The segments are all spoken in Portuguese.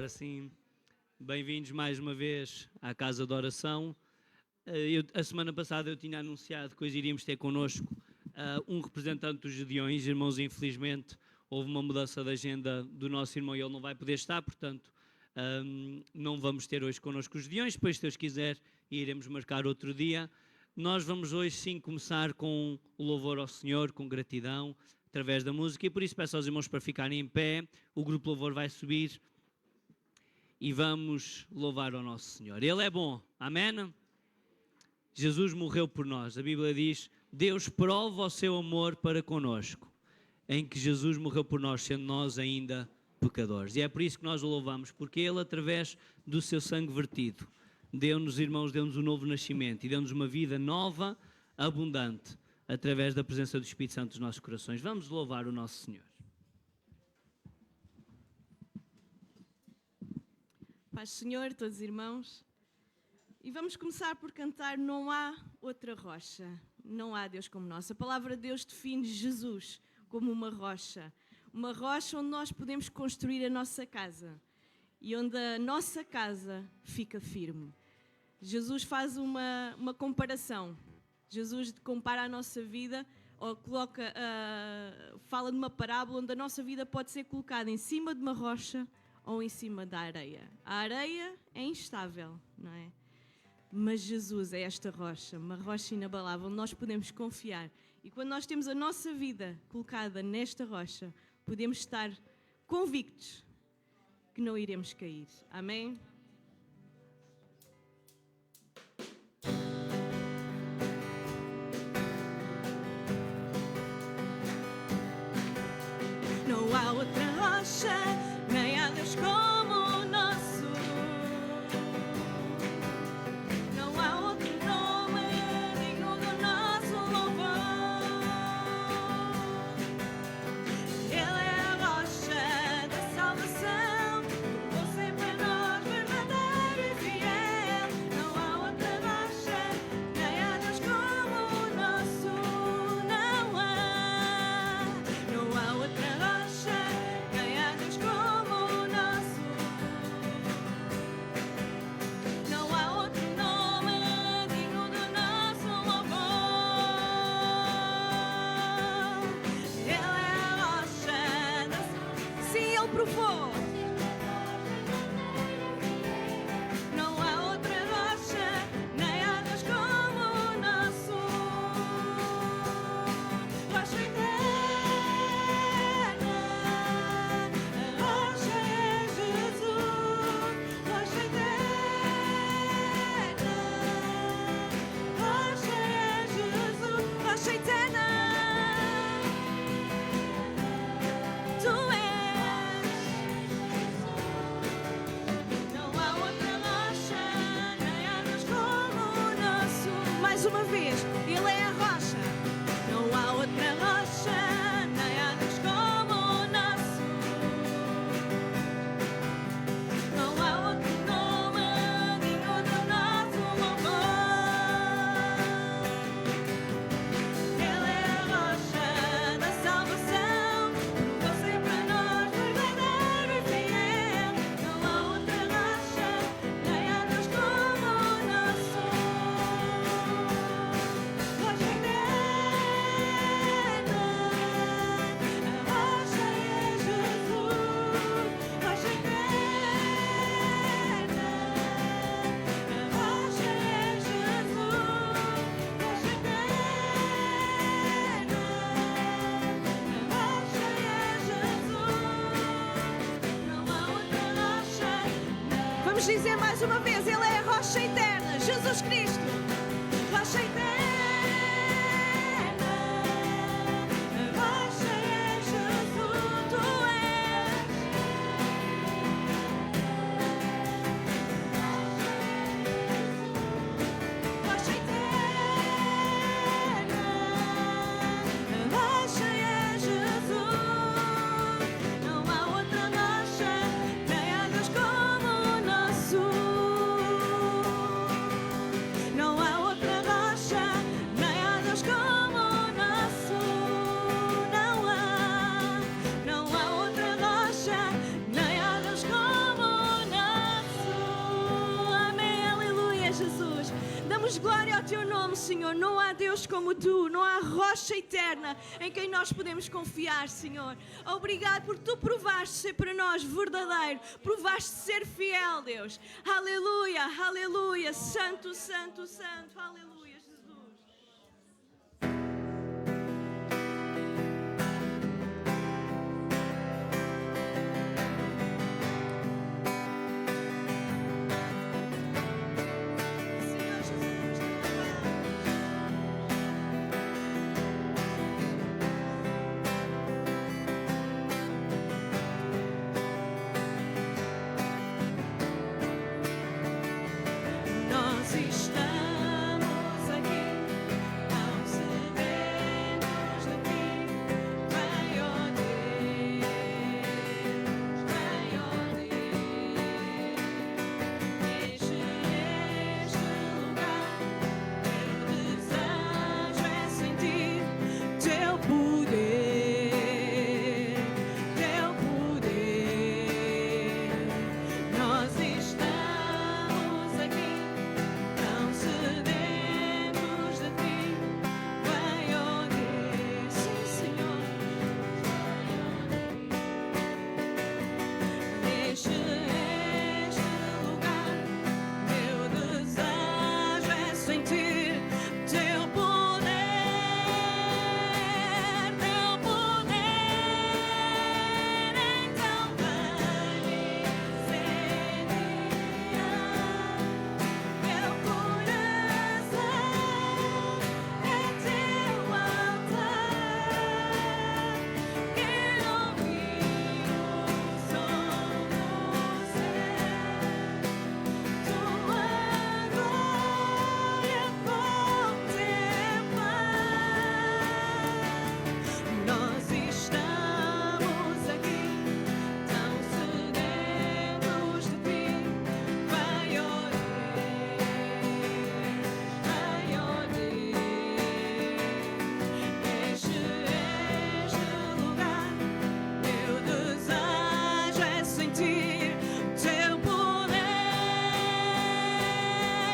Agora sim, bem-vindos mais uma vez à Casa de Oração. A semana passada eu tinha anunciado que hoje iríamos ter connosco um representante dos Gedeões. Irmãos, infelizmente houve uma mudança de agenda do nosso irmão e ele não vai poder estar, portanto não vamos ter hoje connosco os Gedeões. Depois, se Deus quiser, iremos marcar outro dia. Nós vamos hoje sim começar com o louvor ao Senhor, com gratidão, através da música, e por isso peço aos irmãos para ficarem em pé. O grupo louvor vai subir e vamos louvar ao nosso Senhor. Ele é bom, amém? Jesus morreu por nós. A Bíblia diz: Deus prova o seu amor para conosco, em que Jesus morreu por nós, sendo nós ainda pecadores. E é por isso que nós o louvamos, porque Ele, através do seu sangue vertido, deu-nos, irmãos, deu-nos um novo nascimento e deu-nos uma vida nova, abundante, através da presença do Espírito Santo nos nossos corações. Vamos louvar o nosso Senhor. Paz Senhor, todos os irmãos. E vamos começar por cantar Não Há Outra Rocha. Não há Deus como nós. A palavra de Deus define Jesus como uma rocha onde nós podemos construir a nossa casa e onde a nossa casa fica firme. Jesus faz uma comparação. Jesus compara a nossa vida, ou fala de uma parábola onde a nossa vida pode ser colocada em cima de uma rocha ou em cima da areia. A areia é instável, não é? Mas Jesus é esta rocha, uma rocha inabalável, onde nós podemos confiar. E quando nós temos a nossa vida colocada nesta rocha, podemos estar convictos que não iremos cair. Amém? Não há outra rocha, nem há Deus como o nosso. Não há outro nome digno do nosso louvor. Ele é a rocha da salvação, o sempre nós verdadeiro e fiel. Não há outra rocha, nem há Deus como o nosso. Não há outra rocha, nem há Deus como o nosso. Não há outro nome digno do nosso louvor. Ele é a rocha da... Sim, Ele provou. Não há outra rocha, nem há Deus como o nosso. Rocha eterna, a rocha é Jesus. Rocha eterna, rocha é Jesus. Rocha eterna, Tu és. Não há outra rocha, nem há Deus como o nosso. Mais uma vez, Ele é a rocha. Não há outra rocha, nem há Deus como o nosso. Não há outro nome digno do nosso louvor. Ele é a rocha da salvação, Deus sempre nós verdadeiro e fiel. Não há outra rocha, nem há Deus como o nosso. Rocha eterna, a rocha é Jesus. Rocha eterna, a rocha é Jesus. Rocha eterna, a rocha é Jesus. Não há outra rocha. Vamos dizer mais uma vez, Ele é a rocha eterna, Jesus Cristo. Rocha eterna, a rocha é Jesus. Tu és. Rocha eterna, a rocha é Jesus. Não há outra rocha, nem há Deus como o nosso. Senhor, não há Deus como Tu, não há rocha eterna em quem nós podemos confiar, Senhor. Obrigado porque Tu provaste ser para nós verdadeiro, provaste ser fiel, Deus. Aleluia, aleluia, santo, santo, santo, aleluia, Jesus. Senhor Jesus, nós estamos aqui, não cedemos de Ti. Vem, ó Deus, vem, ó Deus, enche este lugar. Meu desejo é sentir Teu poder, Teu poder. Nós estamos aqui, não cedemos de Ti. Vem, ó Deus, sim, Senhor, enche este lugar. Meu desejo é sentir Teu poder, Teu poder. Então vem incendiar meu coração, é Teu altar. Quero ouvir o som do céu, Tua glória contemplar. Nós estamos aqui, tão sedentos de Ti. Vai, ó Deus, enche este lugar. Meu desejo é sentir Teu poder,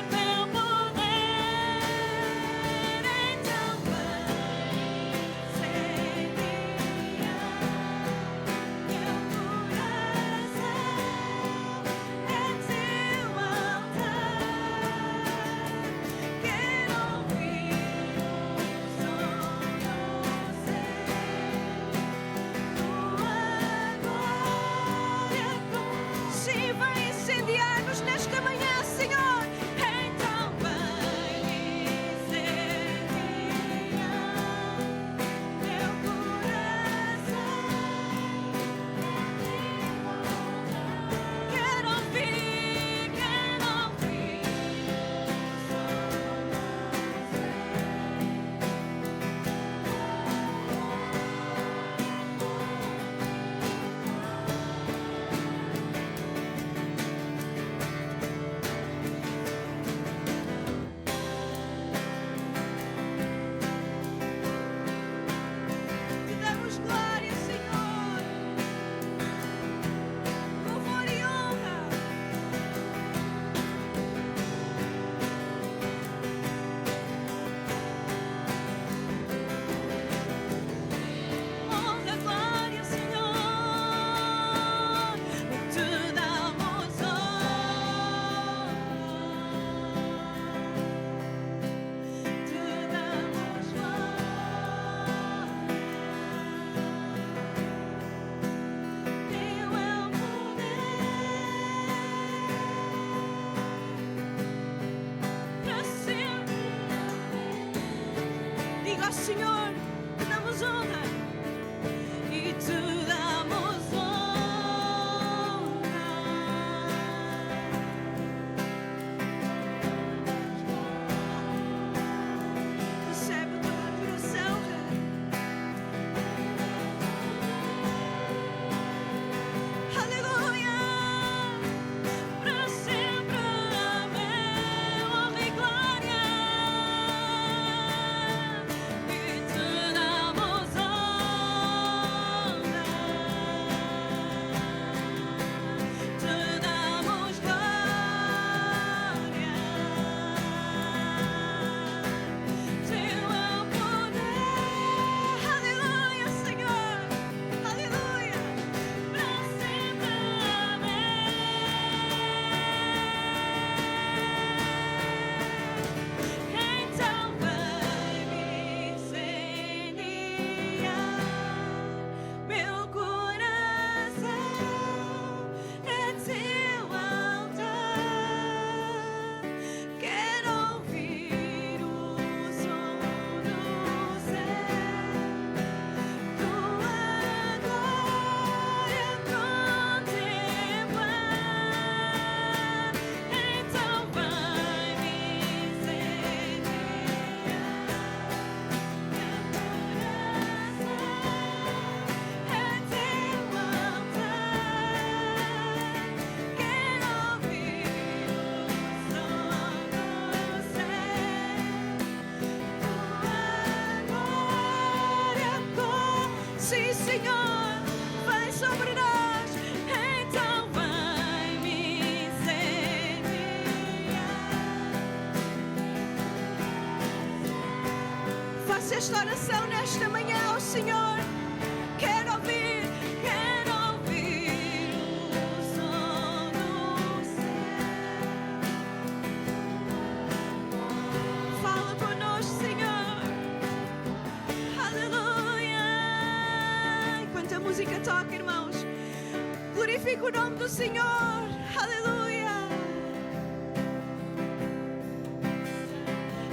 Teu poder. Então vem incendiar meu coração, é Teu altar. Quero ouvir o som do céu, Tua glória. Sim, vai incendiar-nos nesta manhã, Senhor. Então vem incendiar meu coração. Quero ouvir o som do Te damos glória, Senhor, louvor e honra. Honra, glória, Senhor, Te damos honra, Te damos glória. Teu é o poder para sempre. Diga ao Senhor, Te damos honra e Te damos honra. Recebe toda a adoração, Rei. Aleluia, para sempre, amém. Honra e glória e Te Senhor, vem sobre nós, então vem me incendiar. Faça esta oração nesta manhã ao Senhor. Quero ouvir o som do céu. Fala connosco, Senhor. Aleluia. Enquanto a música toca, irmãos, glorifica o nome do Senhor. Aleluia.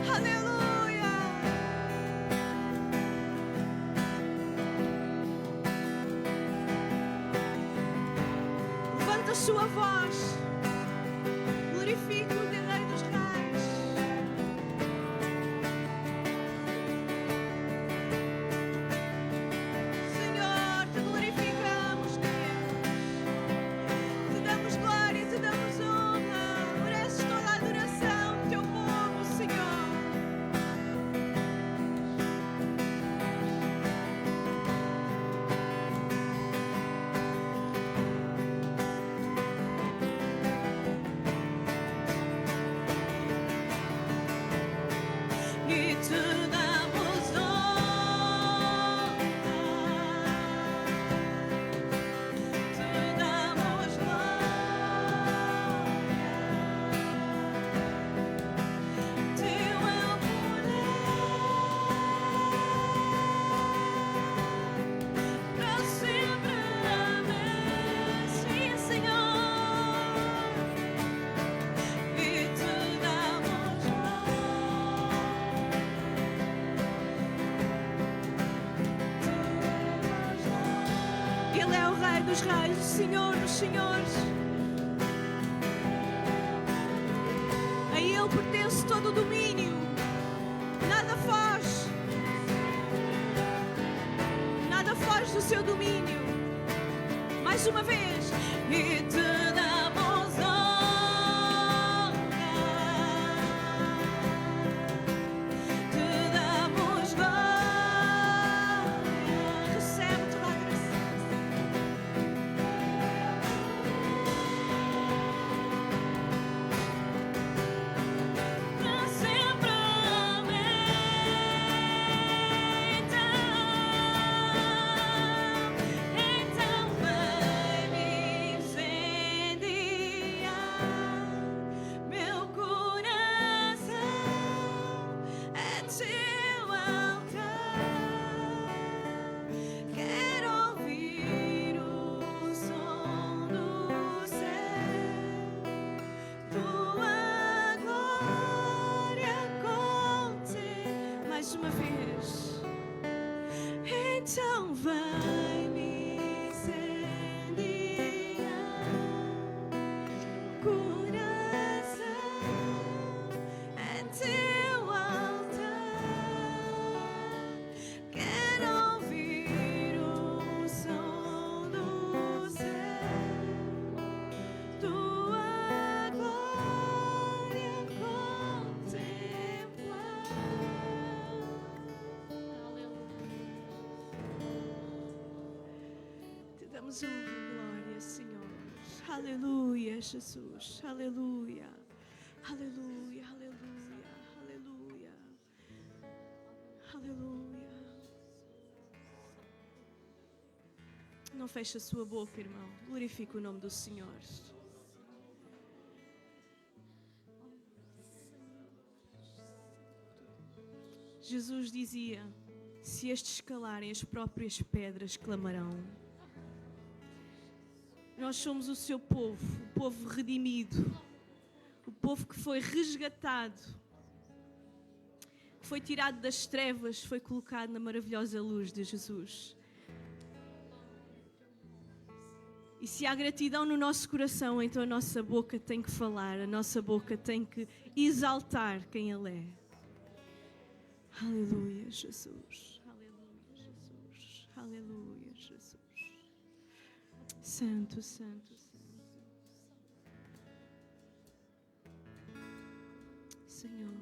Aleluia. Levanta a sua voz. Glorifica o Rei dos Reis. Senhor, te glorificamos, Deus. Te damos glória e te damos honra. Mereces toda a adoração do teu povo, Senhor. E te damos honra, te damos glória. Teu é o poder para sempre. Amém. Sim, Senhor. E te damos Ele é o Rei dos Reis, o Senhor dos Senhores. A Ele pertence todo o domínio. Nada foge do seu domínio. Mais uma vez. E te damos honra, te damos glória. Recebe toda a adoração. Para sempre, amém. Então vem me incendiar. Meu coração é teu altar. Quero ouvir o som do céu. Tua glória contém. Mais uma vez. Então vai me incendiar. Coração é teu altar. Quero ouvir o som do céu. Tua glória contemplar. Te damos honra e glória, Senhor. Aleluia, Jesus. Aleluia. Aleluia, aleluia, aleluia. Aleluia. Não feche a sua boca, irmão. Glorifique o nome do Senhor. Jesus dizia: se estes calarem, as próprias pedras clamarão. Nós somos o seu povo, o povo redimido, o povo que foi resgatado, que foi tirado das trevas, foi colocado na maravilhosa luz de Jesus. E se há gratidão no nosso coração, então a nossa boca tem que falar, a nossa boca tem que exaltar quem Ele é. Aleluia, Jesus. Aleluia, Jesus. Aleluia, Jesus. Santo, santo, santo. Senhor.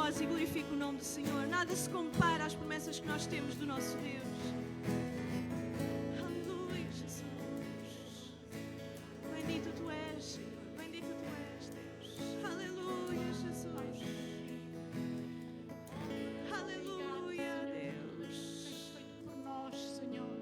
voz e glorifica o nome do Senhor. Nada se compara às promessas que nós temos do nosso Deus. Aleluia, Jesus. Bendito tu és, Senhor. Bendito tu és, Deus. Aleluia, Jesus. Aleluia, Deus. Por nós, Senhor.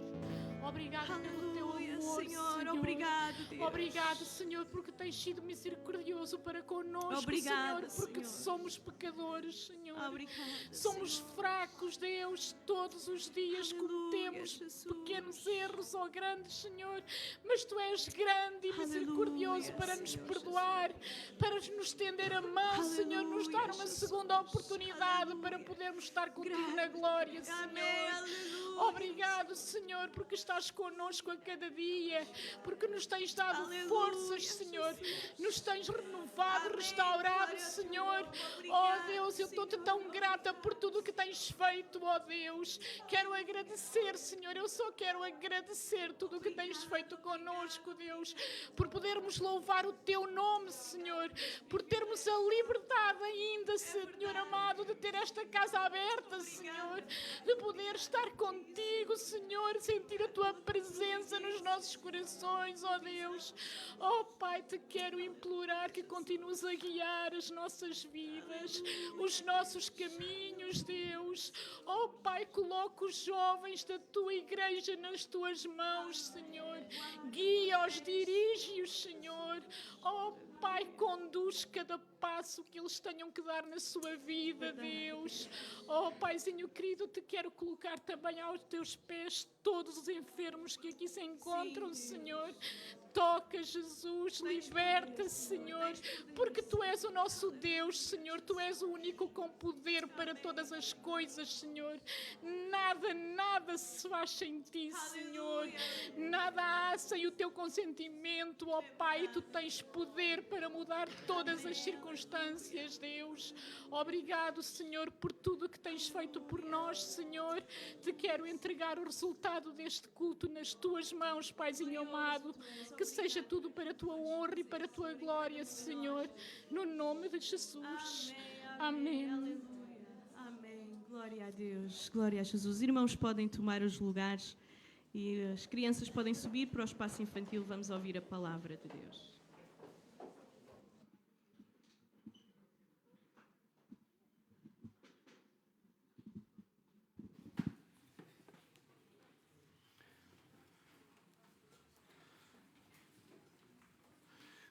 Obrigado pelo teu Aleluia, amor, Senhor. Obrigado, Deus. Obrigado, Senhor, porque tens sido misericordioso para connosco, Obrigada, Senhor, porque Senhor. somos pecadores, Senhor. Obrigada, Somos Senhor. fracos, Deus, todos os dias Aleluia, cometemos Jesus. pequenos erros ou grandes, Senhor, mas Tu és grande e misericordioso Aleluia, para nos Senhor perdoar, para nos estender a mão, Senhor, nos dar uma Jesus. segunda oportunidade para Aleluia. podermos estar contigo na glória, Amém, Senhor. aleluia. Obrigado, Senhor, porque estás connosco a cada dia, porque nos tens dado Aleluia, forças, Senhor, Jesus. nos tens renovado, Amém, restaurado, glória a Senhor. Deus. Oh Obrigada, Deus, eu estou-te Senhor. tão grata por tudo o que tens feito, oh Deus. Quero agradecer, Senhor, eu só quero agradecer tudo o que tens feito conosco, Deus, por podermos louvar o Teu nome, Senhor, por termos a liberdade ainda, Senhor amado, de ter esta casa aberta, Senhor, de poder estar contigo, Senhor, sentir a Tua presença nos nossos corações, ó Deus. Ó Pai, te quero implorar que continues a guiar as nossas vidas, os nossos caminhos, Deus. Ó Pai, coloca os jovens da Tua igreja nas Tuas mãos, Senhor. Guia-os, dirige-os, Senhor. Ó Pai, conduz cada passo que eles tenham que dar na sua vida, Deus. Oh, Paizinho querido, te quero colocar também aos teus pés todos os enfermos que aqui se encontram, Senhor. Toca, Jesus, liberta, Senhor, porque Tu és o nosso Deus, Senhor. Tu és o único com poder para todas as coisas, Senhor. Nada se faz sem Ti, Senhor. Nada há sem o Teu consentimento, ó Pai. Tu tens poder para mudar todas as circunstâncias, Deus. Obrigado, Senhor, por tudo que tens feito por nós, Senhor. Te quero entregar o resultado deste culto nas Tuas mãos, Paizinho amado. Que seja tudo para a Tua honra e para a Tua glória, Senhor. No nome de Jesus. Amém. Aleluia. Amém. Glória a Deus. Glória a Jesus. Irmãos, podem tomar os lugares e as crianças podem subir para o espaço infantil. Vamos ouvir a palavra de Deus.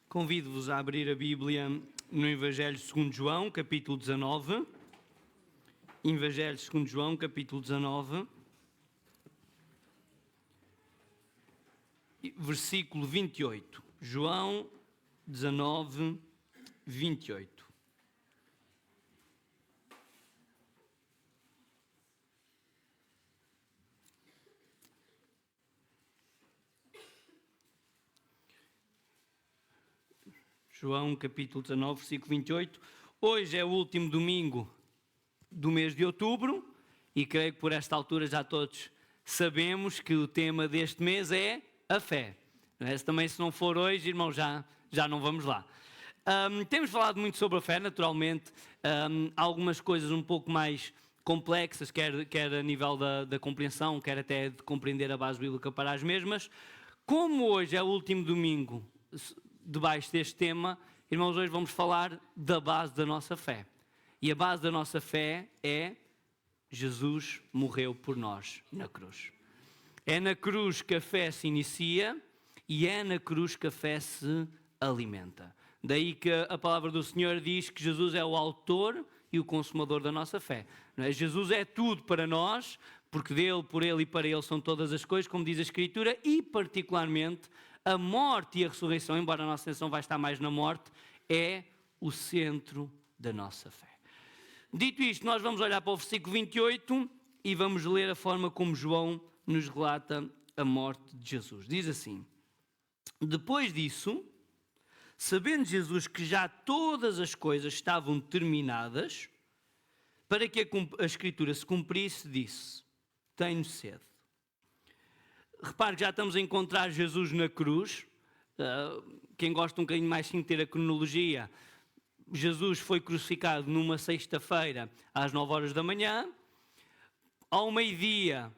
Convido-vos a abrir a Bíblia no Evangelho segundo João, capítulo 19. Evangelho segundo João, capítulo 19. Versículo 28. João 19, 28. João, capítulo 19, versículo 28. Hoje é o último domingo do mês de outubro e creio que por esta altura já todos sabemos que o tema deste mês é a fé. Também se não for hoje, irmão, já não vamos lá. Temos falado muito sobre a fé, naturalmente. Algumas coisas um pouco mais complexas, quer a nível da compreensão, quer até de compreender a base bíblica para as mesmas. Como hoje é o último domingo debaixo deste tema, irmãos, hoje vamos falar da base da nossa fé. E a base da nossa fé é Jesus morreu por nós na cruz. É na cruz que a fé se inicia e é na cruz que a fé se alimenta. Daí que a palavra do Senhor diz que Jesus é o autor e o consumador da nossa fé. Não é? Jesus é tudo para nós, porque dele, por ele e para ele são todas as coisas, como diz a Escritura, e particularmente a morte e a ressurreição, embora a nossa atenção vai estar mais na morte, é o centro da nossa fé. Dito isto, nós vamos olhar para o versículo 28 e vamos ler a forma como João nos relata a morte de Jesus. Diz assim: depois disso, sabendo Jesus que já todas as coisas estavam terminadas, para que a Escritura se cumprisse, disse: tenho sede. Repare que já estamos a encontrar Jesus na cruz. Quem gosta um bocadinho mais sim de ter a cronologia, Jesus foi crucificado numa sexta-feira às 9 horas da manhã. Ao meio-dia,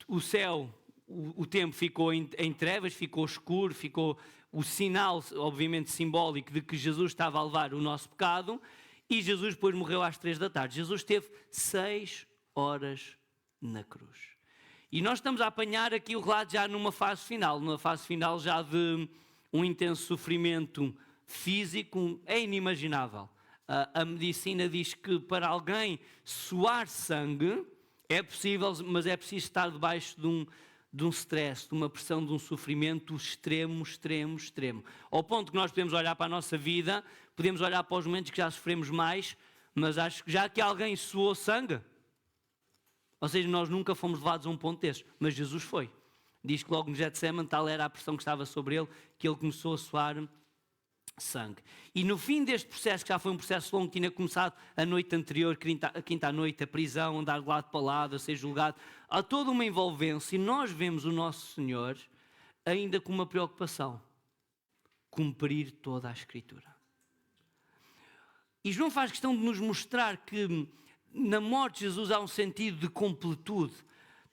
o céu, o tempo ficou em trevas, ficou escuro, ficou o sinal, obviamente simbólico, de que Jesus estava a levar o nosso pecado. E Jesus depois morreu às 3 da tarde. Jesus esteve 6 horas na cruz. E nós estamos a apanhar aqui o relato já numa fase final já de um intenso sofrimento físico, é inimaginável. A medicina diz que para alguém suar sangue é possível, mas é preciso estar debaixo de um stress, de uma pressão, de um sofrimento extremo. Ao ponto que nós podemos olhar para a nossa vida, podemos olhar para os momentos que já sofremos mais, mas acho que já que alguém suou sangue, ou seja, nós nunca fomos levados a um ponto desse, mas Jesus foi. Diz que logo no Getsemane, tal era a pressão que estava sobre ele, que ele começou a suar sangue. E no fim deste processo, que já foi um processo longo, que tinha começado a noite anterior, a quinta noite, a prisão, andar de lado para lado, a ser julgado, há toda uma envolvência, e nós vemos o nosso Senhor ainda com uma preocupação: cumprir toda a Escritura. E João faz questão de nos mostrar que na morte de Jesus há um sentido de completude.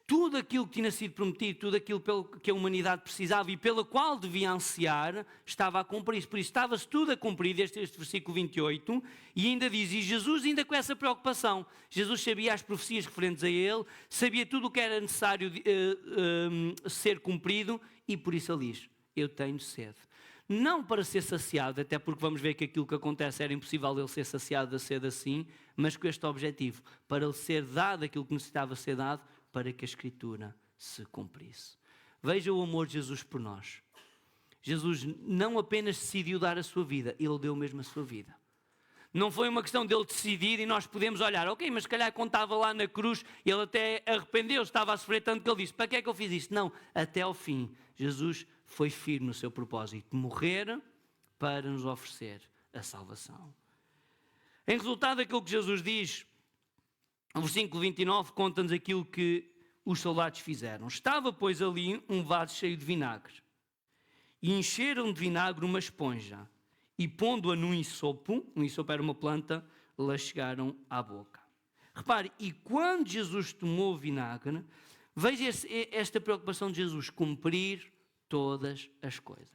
Tudo aquilo que tinha sido prometido, tudo aquilo pelo que a humanidade precisava e pela qual devia ansiar, estava a cumprir-se. Por isso estava-se tudo a cumprir, desde este versículo 28, e ainda diz, e Jesus ainda com essa preocupação. Jesus sabia as profecias referentes a ele, sabia tudo o que era necessário ser cumprido, e por isso ele diz, eu tenho sede. Não para ser saciado, até porque vamos ver que aquilo que acontece era impossível ele ser saciado da sede assim, mas com este objetivo, para lhe ser dado aquilo que necessitava ser dado, para que a Escritura se cumprisse. Veja o amor de Jesus por nós. Jesus não apenas decidiu dar a sua vida, ele deu mesmo a sua vida. Não foi uma questão dele decidir e nós podemos olhar, ok, mas se calhar quando estava lá na cruz, ele até arrependeu-se, estava a sofrer tanto que ele disse, para que é que eu fiz isto? Não, até ao fim, Jesus foi firme no seu propósito, morrer para nos oferecer a salvação. Em resultado daquilo que Jesus diz, o versículo 29 conta-nos aquilo que os soldados fizeram. Estava, pois, ali um vaso cheio de vinagre. E encheram de vinagre uma esponja. E pondo-a num hisopo era uma planta, lá chegaram à boca. Repare, e quando Jesus tomou o vinagre, veja esta preocupação de Jesus, cumprir todas as coisas.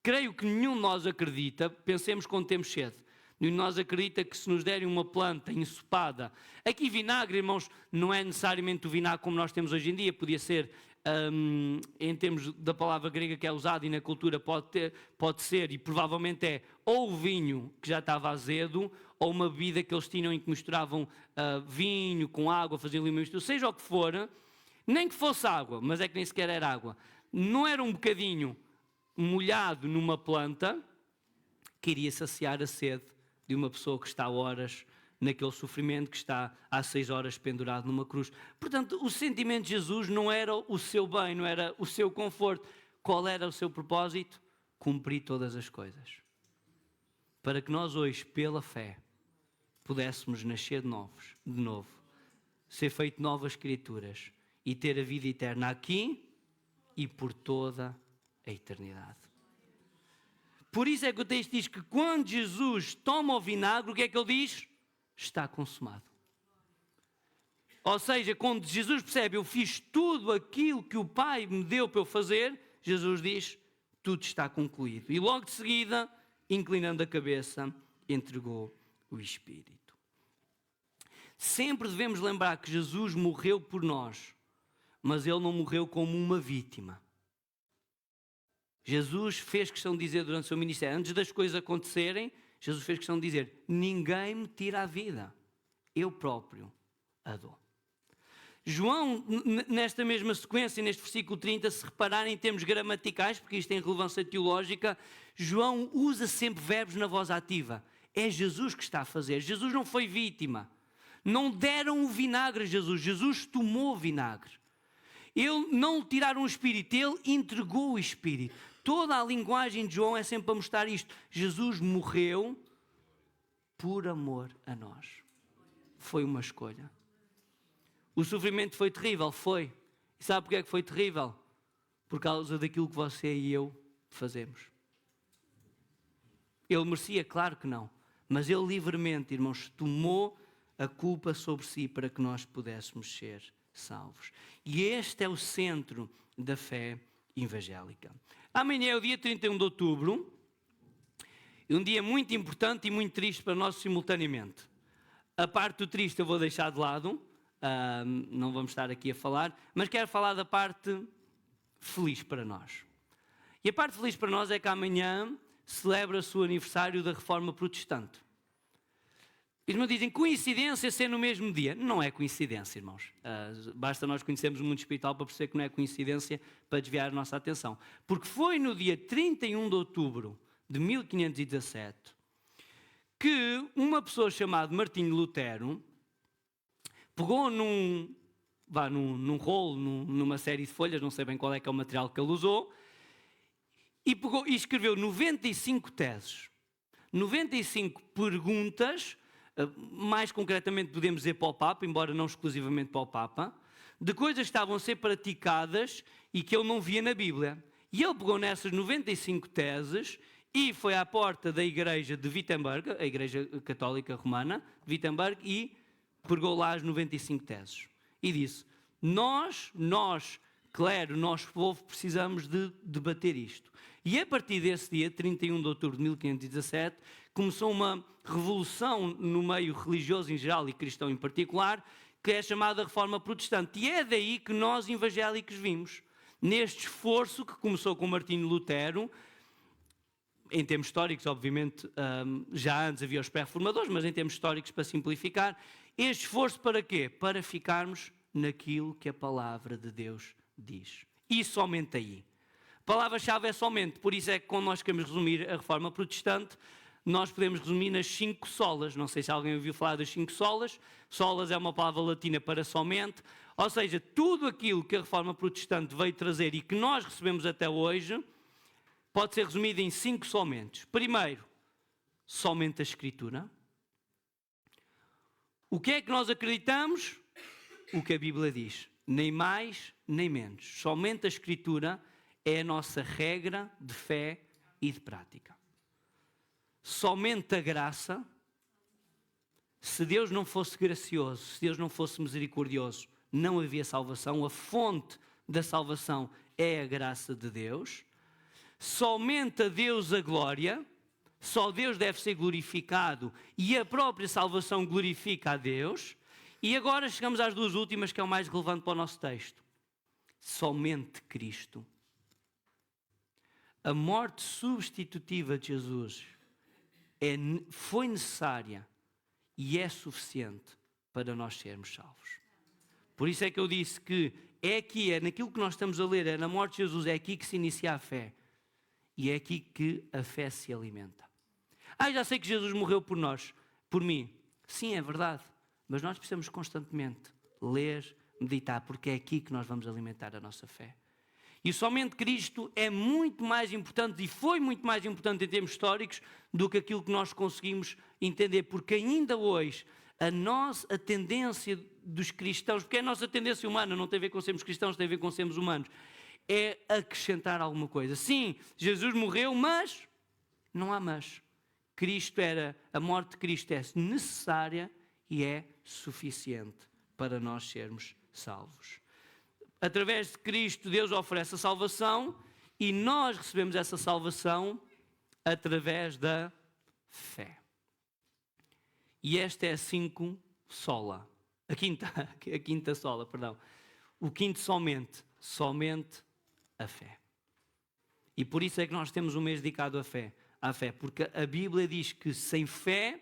Creio que nenhum de nós acredita, pensemos quando temos sede, nenhum de nós acredita que se nos derem uma planta ensopada, aqui vinagre, irmãos, não é necessariamente o vinagre como nós temos hoje em dia, podia ser, em termos da palavra grega que é usada e na cultura pode ser, e provavelmente é, ou o vinho que já estava azedo, ou uma bebida que eles tinham em que misturavam vinho com água, faziam ali uma mistura, seja o que for, nem que fosse água, mas é que nem sequer era água, não era um bocadinho molhado numa planta que iria saciar a sede de uma pessoa que está há horas naquele sofrimento, que está há 6 horas pendurado numa cruz. Portanto, o sentimento de Jesus não era o seu bem, não era o seu conforto. Qual era o seu propósito? Cumprir todas as coisas. Para que nós hoje, pela fé, pudéssemos nascer de novo, ser feito novas criaturas e ter a vida eterna aqui e por toda a eternidade. Por isso é que o texto diz que quando Jesus toma o vinagre, o que é que ele diz? Está consumado. Ou seja, quando Jesus percebe, eu fiz tudo aquilo que o Pai me deu para eu fazer, Jesus diz, tudo está concluído. E logo de seguida, inclinando a cabeça, entregou o Espírito. Sempre devemos lembrar que Jesus morreu por nós, mas ele não morreu como uma vítima. Jesus fez questão de dizer durante o seu ministério, antes das coisas acontecerem, Jesus fez questão de dizer, ninguém me tira a vida, eu próprio a dou. João, nesta mesma sequência, neste versículo 30, se repararem em termos gramaticais, porque isto tem relevância teológica, João usa sempre verbos na voz ativa. É Jesus que está a fazer, Jesus não foi vítima. Não deram o vinagre a Jesus, Jesus tomou o vinagre. Ele não tiraram o Espírito, ele entregou o Espírito. Toda a linguagem de João é sempre para mostrar isto. Jesus morreu por amor a nós. Foi uma escolha. O sofrimento foi terrível, foi. E sabe porque é que foi terrível? Por causa daquilo que você e eu fazemos. Ele merecia? Claro que não. Mas Ele livremente, irmãos, tomou a culpa sobre si para que nós pudéssemos ser salvos. E este é o centro da fé evangélica. Amanhã é o dia 31 de outubro, um dia muito importante e muito triste para nós simultaneamente. A parte do triste eu vou deixar de lado, não vamos estar aqui a falar, mas quero falar da parte feliz para nós. E a parte feliz para nós é que amanhã celebra-se o aniversário da Reforma Protestante. Os irmãos dizem, coincidência ser no mesmo dia. Não é coincidência, irmãos. Basta nós conhecermos o mundo espiritual para perceber que não é coincidência para desviar a nossa atenção. Porque foi no dia 31 de outubro de 1517 que uma pessoa chamada Martinho Lutero pegou num rolo, numa série de folhas, não sei bem qual é que é o material que ele usou, e escreveu 95 teses, 95 perguntas, mais concretamente podemos dizer para o Papa, embora não exclusivamente para o Papa, de coisas que estavam a ser praticadas e que ele não via na Bíblia. E ele pegou nessas 95 teses e foi à porta da igreja de Wittenberg, a igreja católica romana de Wittenberg, e pegou lá as 95 teses. E disse, nós, clero, nós, povo, precisamos de debater isto. E a partir desse dia, 31 de outubro de 1517, começou uma revolução no meio religioso em geral e cristão em particular, que é chamada Reforma Protestante. E é daí que nós, evangélicos, vimos. Neste esforço que começou com Martinho Lutero, em termos históricos, obviamente, já antes havia os pré-reformadores, mas em termos históricos, para simplificar, este esforço para quê? Para ficarmos naquilo que a palavra de Deus diz. E somente aí. A palavra-chave é somente, por isso é que quando nós queremos resumir a Reforma Protestante, nós podemos resumir nas 5 solas. Não sei se alguém ouviu falar das 5 solas. Solas é uma palavra latina para somente. Ou seja, tudo aquilo que a Reforma Protestante veio trazer e que nós recebemos até hoje, pode ser resumido em 5 somentes. Primeiro, somente a Escritura. O que é que nós acreditamos? O que a Bíblia diz. Nem mais, nem menos. Somente a Escritura é a nossa regra de fé e de prática. Somente a graça. Se Deus não fosse gracioso, se Deus não fosse misericordioso, não havia salvação. A fonte da salvação é a graça de Deus. Somente a Deus a glória. Só Deus deve ser glorificado e a própria salvação glorifica a Deus. E agora chegamos às 2 últimas, que é o mais relevante para o nosso texto. Somente Cristo. A morte substitutiva de Jesus foi necessária e é suficiente para nós sermos salvos. Por isso é que eu disse que é naquilo que nós estamos a ler, é na morte de Jesus, é aqui que se inicia a fé. E é aqui que a fé se alimenta. Já sei que Jesus morreu por nós, por mim. Sim, é verdade. Mas nós precisamos constantemente ler, meditar, porque é aqui que nós vamos alimentar a nossa fé. E somente Cristo é muito mais importante e foi muito mais importante em termos históricos do que aquilo que nós conseguimos entender. Porque ainda hoje a tendência dos cristãos, porque é a nossa tendência humana, não tem a ver com sermos cristãos, tem a ver com sermos humanos, é acrescentar alguma coisa. Sim, Jesus morreu, mas não há mas. A morte de Cristo é necessária e é suficiente para nós sermos salvos. Através de Cristo, Deus oferece a salvação e nós recebemos essa salvação através da fé. E esta é a 5 sola. A quinta sola, perdão. O quinto somente a fé. E por isso é que nós temos um mês dedicado à fé, porque a Bíblia diz que sem fé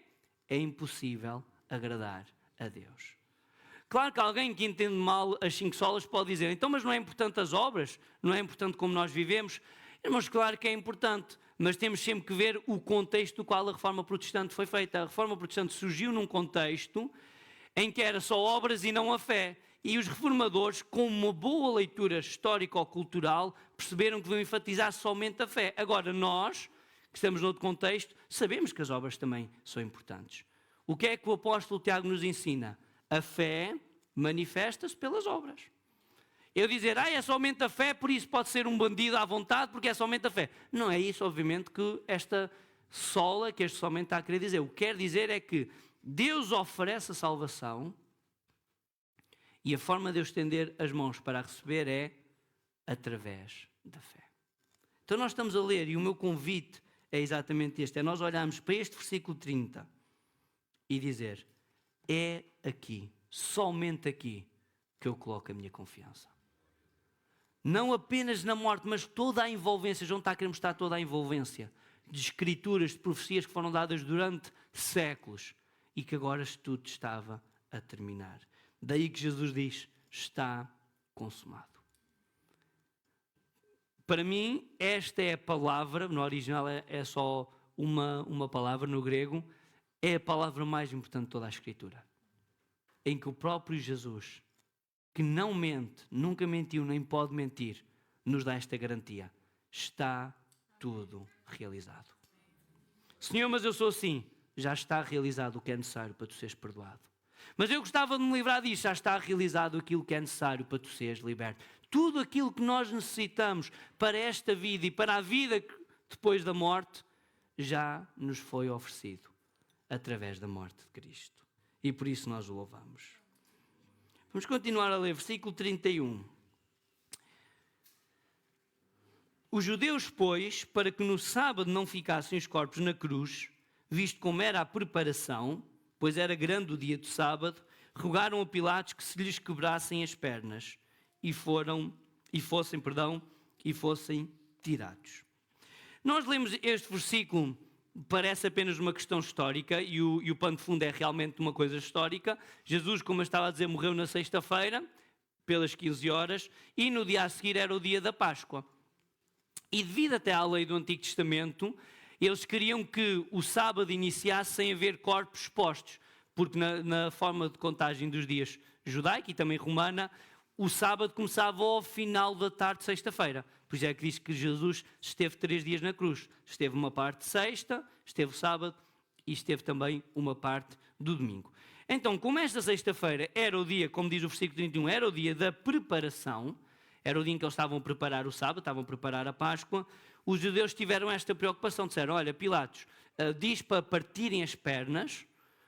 é impossível agradar a Deus. Claro que alguém que entende mal as 5 solas pode dizer, então, mas não é importante as obras? Não é importante como nós vivemos? Irmãos, claro que é importante, mas temos sempre que ver o contexto do qual a Reforma Protestante foi feita. A Reforma Protestante surgiu num contexto em que era só obras e não a fé. E os reformadores, com uma boa leitura histórico-cultural, perceberam que deviam enfatizar somente a fé. Agora, nós, que estamos noutro contexto, sabemos que as obras também são importantes. O que é que o apóstolo Tiago nos ensina? A fé manifesta-se pelas obras. Eu dizer, é somente a fé, por isso pode ser um bandido à vontade, porque é somente a fé. Não é isso, obviamente, que esta sola que este somente está a querer dizer. O que quer dizer é que Deus oferece a salvação e a forma de eu estender as mãos para a receber é através da fé. Então nós estamos a ler e o meu convite é exatamente este. É nós olharmos para este versículo 30 e dizer, é aqui, somente aqui, que eu coloco a minha confiança. Não apenas na morte, mas toda a envolvência. João está a querer mostrar toda a envolvência de escrituras, de profecias que foram dadas durante séculos e que agora tudo estava a terminar. Daí que Jesus diz, está consumado. Para mim, esta é a palavra, no original é só uma palavra no grego, é a palavra mais importante de toda a Escritura. Em que o próprio Jesus, que não mente, nunca mentiu, nem pode mentir, nos dá esta garantia. Está tudo realizado. Senhor, mas eu sou assim. Já está realizado o que é necessário para tu seres perdoado. Mas eu gostava de me livrar disso. Já está realizado aquilo que é necessário para tu seres liberto. Tudo aquilo que nós necessitamos para esta vida e para a vida depois da morte, já nos foi oferecido através da morte de Cristo. E por isso nós o louvamos. Vamos continuar a ler, versículo 31. Os judeus, pois, para que no sábado não ficassem os corpos na cruz, visto como era a preparação, pois era grande o dia do sábado, rogaram a Pilatos que se lhes quebrassem as pernas e fossem tirados. Nós lemos este versículo, parece apenas uma questão histórica e o pano de fundo é realmente uma coisa histórica. Jesus, como eu estava a dizer, morreu na sexta-feira, pelas 15 horas, e no dia a seguir era o dia da Páscoa. E devido até à lei do Antigo Testamento, eles queriam que o sábado iniciasse sem haver corpos expostos, porque na forma de contagem dos dias judaica e também romana, o sábado começava ao final da tarde de sexta-feira. Por isso é que diz que Jesus esteve 3 dias na cruz. Esteve uma parte de sexta, esteve sábado e esteve também uma parte do domingo. Então, como esta sexta-feira era o dia, como diz o versículo 31, era o dia da preparação, era o dia em que eles estavam a preparar o sábado, estavam a preparar a Páscoa, os judeus tiveram esta preocupação, disseram, olha, Pilatos, diz para partirem as pernas,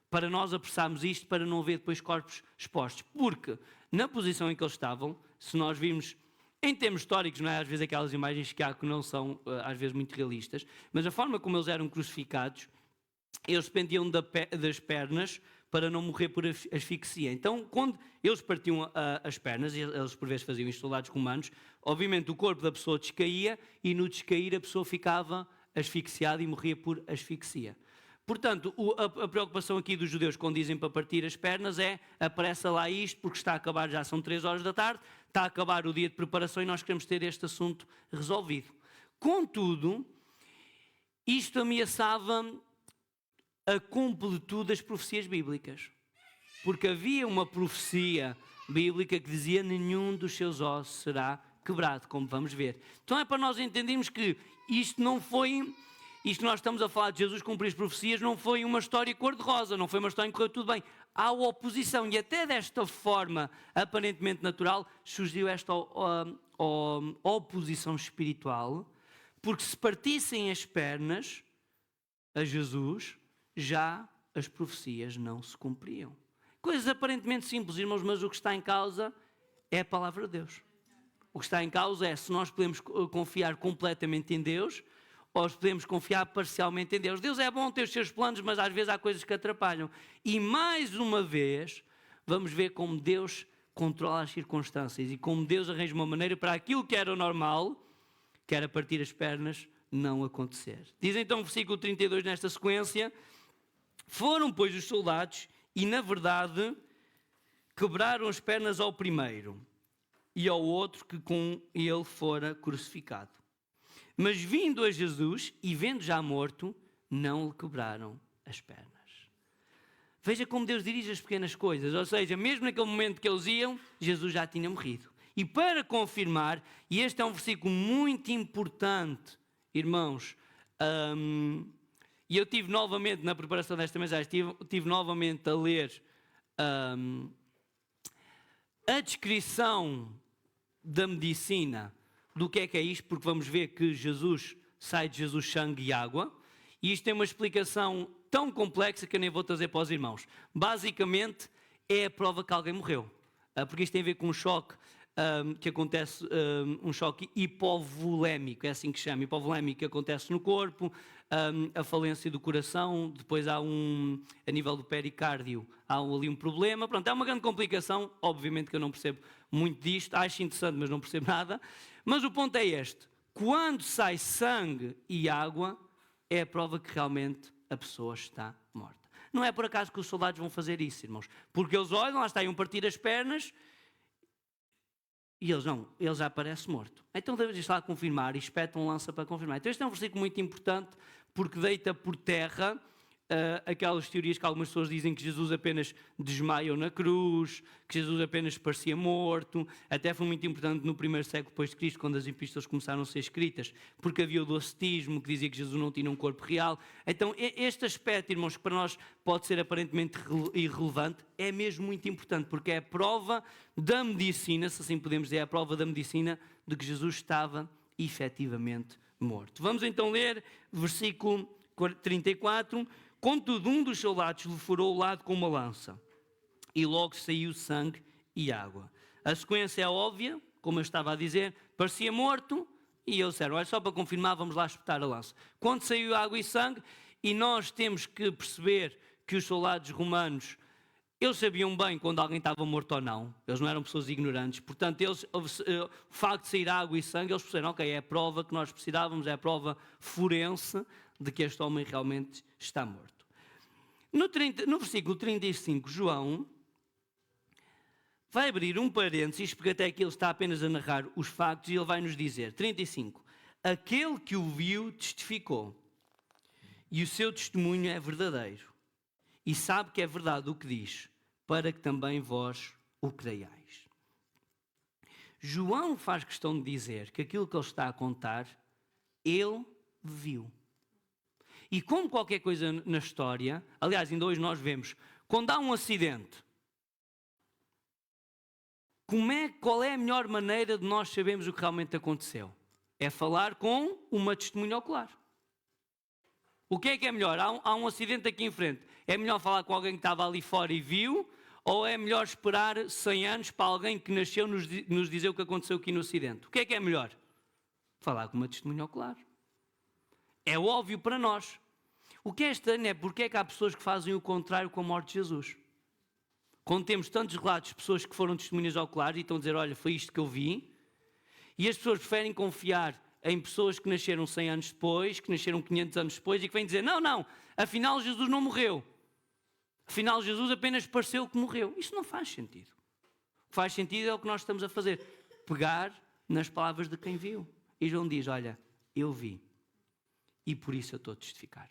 para nós apressarmos isto, para não haver depois corpos expostos. Porque, na posição em que eles estavam, se nós vimos, em termos históricos, não é? Às vezes aquelas imagens que há que não são, às vezes, muito realistas, mas a forma como eles eram crucificados, eles dependiam das pernas para não morrer por asfixia. Então, quando eles partiam as pernas, e eles por vezes faziam isto soldados romanos, obviamente o corpo da pessoa descaía e no descair a pessoa ficava asfixiada e morria por asfixia. Portanto, a preocupação aqui dos judeus quando dizem para partir as pernas é apressa lá isto porque está a acabar, já são 3 horas da tarde, está a acabar o dia de preparação e nós queremos ter este assunto resolvido. Contudo, isto ameaçava a completude das profecias bíblicas. Porque havia uma profecia bíblica que dizia nenhum dos seus ossos será quebrado, como vamos ver. Então é para nós entendermos que isto não foi, isto nós estamos a falar de Jesus cumprir as profecias, não foi uma história cor-de-rosa, não foi uma história em que correu tudo bem. Há oposição e até desta forma aparentemente natural surgiu esta oposição espiritual, porque se partissem as pernas a Jesus, já as profecias não se cumpriam. Coisas aparentemente simples, irmãos, mas o que está em causa é a palavra de Deus. O que está em causa é se nós podemos confiar completamente em Deus ou se podemos confiar parcialmente em Deus. Deus é bom ter os seus planos, mas às vezes há coisas que atrapalham. E mais uma vez, vamos ver como Deus controla as circunstâncias e como Deus arranja uma maneira para aquilo que era normal, que era partir as pernas, não acontecer. Diz então o versículo 32 nesta sequência: foram, pois, os soldados e, na verdade, quebraram as pernas ao primeiro e ao outro que com ele fora crucificado. Mas vindo a Jesus e vendo já morto, não lhe quebraram as pernas. Veja como Deus dirige as pequenas coisas, ou seja, mesmo naquele momento que eles iam, Jesus já tinha morrido. E para confirmar, e este é um versículo muito importante, irmãos, e eu tive novamente, na preparação desta mensagem, tive novamente a ler a descrição da medicina do que é isto, porque vamos ver que Jesus sai de Jesus sangue e água, E isto tem uma explicação tão complexa que eu nem vou trazer para os irmãos. Basicamente, é a prova que alguém morreu. Porque isto tem a ver com um choque que acontece, um choque hipovolémico, é assim que se chama, hipovolémico, que acontece no corpo, a falência do coração, depois há a nível do pericárdio, há ali um problema. Pronto, é uma grande complicação, obviamente que eu não percebo muito disto, acho interessante, mas não percebo nada. Mas o ponto é este: quando sai sangue e água, é a prova que realmente a pessoa está morta. Não é por acaso que os soldados vão fazer isso, irmãos, porque eles olham, lá está, iam partir as pernas, e ele já aparece morto. Então deixa lá confirmar e espetam lança para confirmar. Então este é um versículo muito importante, porque deita por terra aquelas teorias que algumas pessoas dizem que Jesus apenas desmaiou na cruz, que Jesus apenas parecia morto. Até foi muito importante no primeiro século depois de Cristo, quando as epístolas começaram a ser escritas, porque havia o docetismo, que dizia que Jesus não tinha um corpo real. Então este aspecto, irmãos, que para nós pode ser aparentemente irrelevante, é mesmo muito importante, porque é a prova da medicina, se assim podemos dizer, é a prova da medicina de que Jesus estava efetivamente morto. Vamos então ler versículo 34. Contudo, um dos soldados lhe furou o lado com uma lança, e logo saiu sangue e água. A sequência é óbvia, como eu estava a dizer, parecia morto, e eles disseram, olha, só para confirmar, vamos lá espetar a lança. Quando saiu água e sangue, e nós temos que perceber que os soldados romanos, eles sabiam bem quando alguém estava morto ou não, eles não eram pessoas ignorantes, portanto, o facto de sair água e sangue, eles perceberam, ok, é a prova que nós precisávamos, é a prova forense de que este homem realmente está morto. No versículo 35, João vai abrir um parênteses, porque até aqui ele está apenas a narrar os factos, e ele vai nos dizer, 35, aquele que o viu testificou, e o seu testemunho é verdadeiro, e sabe que é verdade o que diz, para que também vós o creiais. João faz questão de dizer que aquilo que ele está a contar, ele viu. E como qualquer coisa na história, aliás, ainda hoje nós vemos, quando há um acidente, qual é a melhor maneira de nós sabermos o que realmente aconteceu? É falar com uma testemunha ocular. O que é melhor? Há um acidente aqui em frente. É melhor falar com alguém que estava ali fora e viu, ou é melhor esperar 100 anos para alguém que nasceu nos dizer o que aconteceu aqui no acidente? O que é melhor? Falar com uma testemunha ocular. É óbvio para nós. O que é estranho é porque é que há pessoas que fazem o contrário com a morte de Jesus. Quando temos tantos relatos de pessoas que foram testemunhas oculares e estão a dizer, olha, foi isto que eu vi, e as pessoas preferem confiar em pessoas que nasceram 100 anos depois, que nasceram 500 anos depois e que vêm dizer, não, afinal Jesus não morreu. Afinal Jesus apenas pareceu que morreu. Isso não faz sentido. O que faz sentido é o que nós estamos a fazer. Pegar nas palavras de quem viu. E João diz, olha, eu vi. E por isso eu estou a testificar.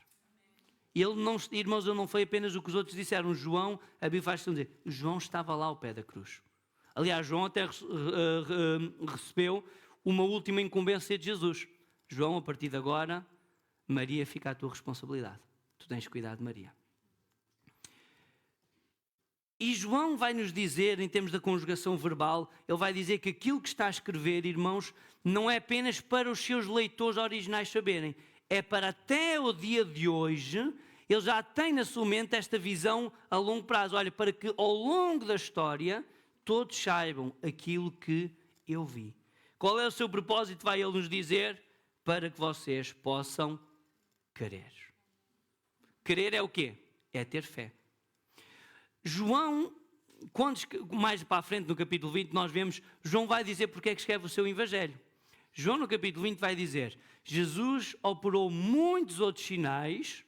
Irmãos, ele não foi apenas o que os outros disseram. João, a Bíblia faz questão de dizer, João estava lá ao pé da cruz. Aliás, João até recebeu uma última incumbência de Jesus. João, a partir de agora, Maria fica à tua responsabilidade. Tu tens cuidado de Maria. E João vai nos dizer, em termos da conjugação verbal, ele vai dizer que aquilo que está a escrever, irmãos, não é apenas para os seus leitores originais saberem, é para até o dia de hoje, ele já tem na sua mente esta visão a longo prazo. Olha, para que ao longo da história todos saibam aquilo que eu vi. Qual é o seu propósito? Vai ele nos dizer, para que vocês possam querer. Querer é o quê? É ter fé. João, mais para a frente no capítulo 20, nós vemos, João vai dizer porque é que escreve o seu evangelho. João no capítulo 20 vai dizer, Jesus operou muitos outros sinais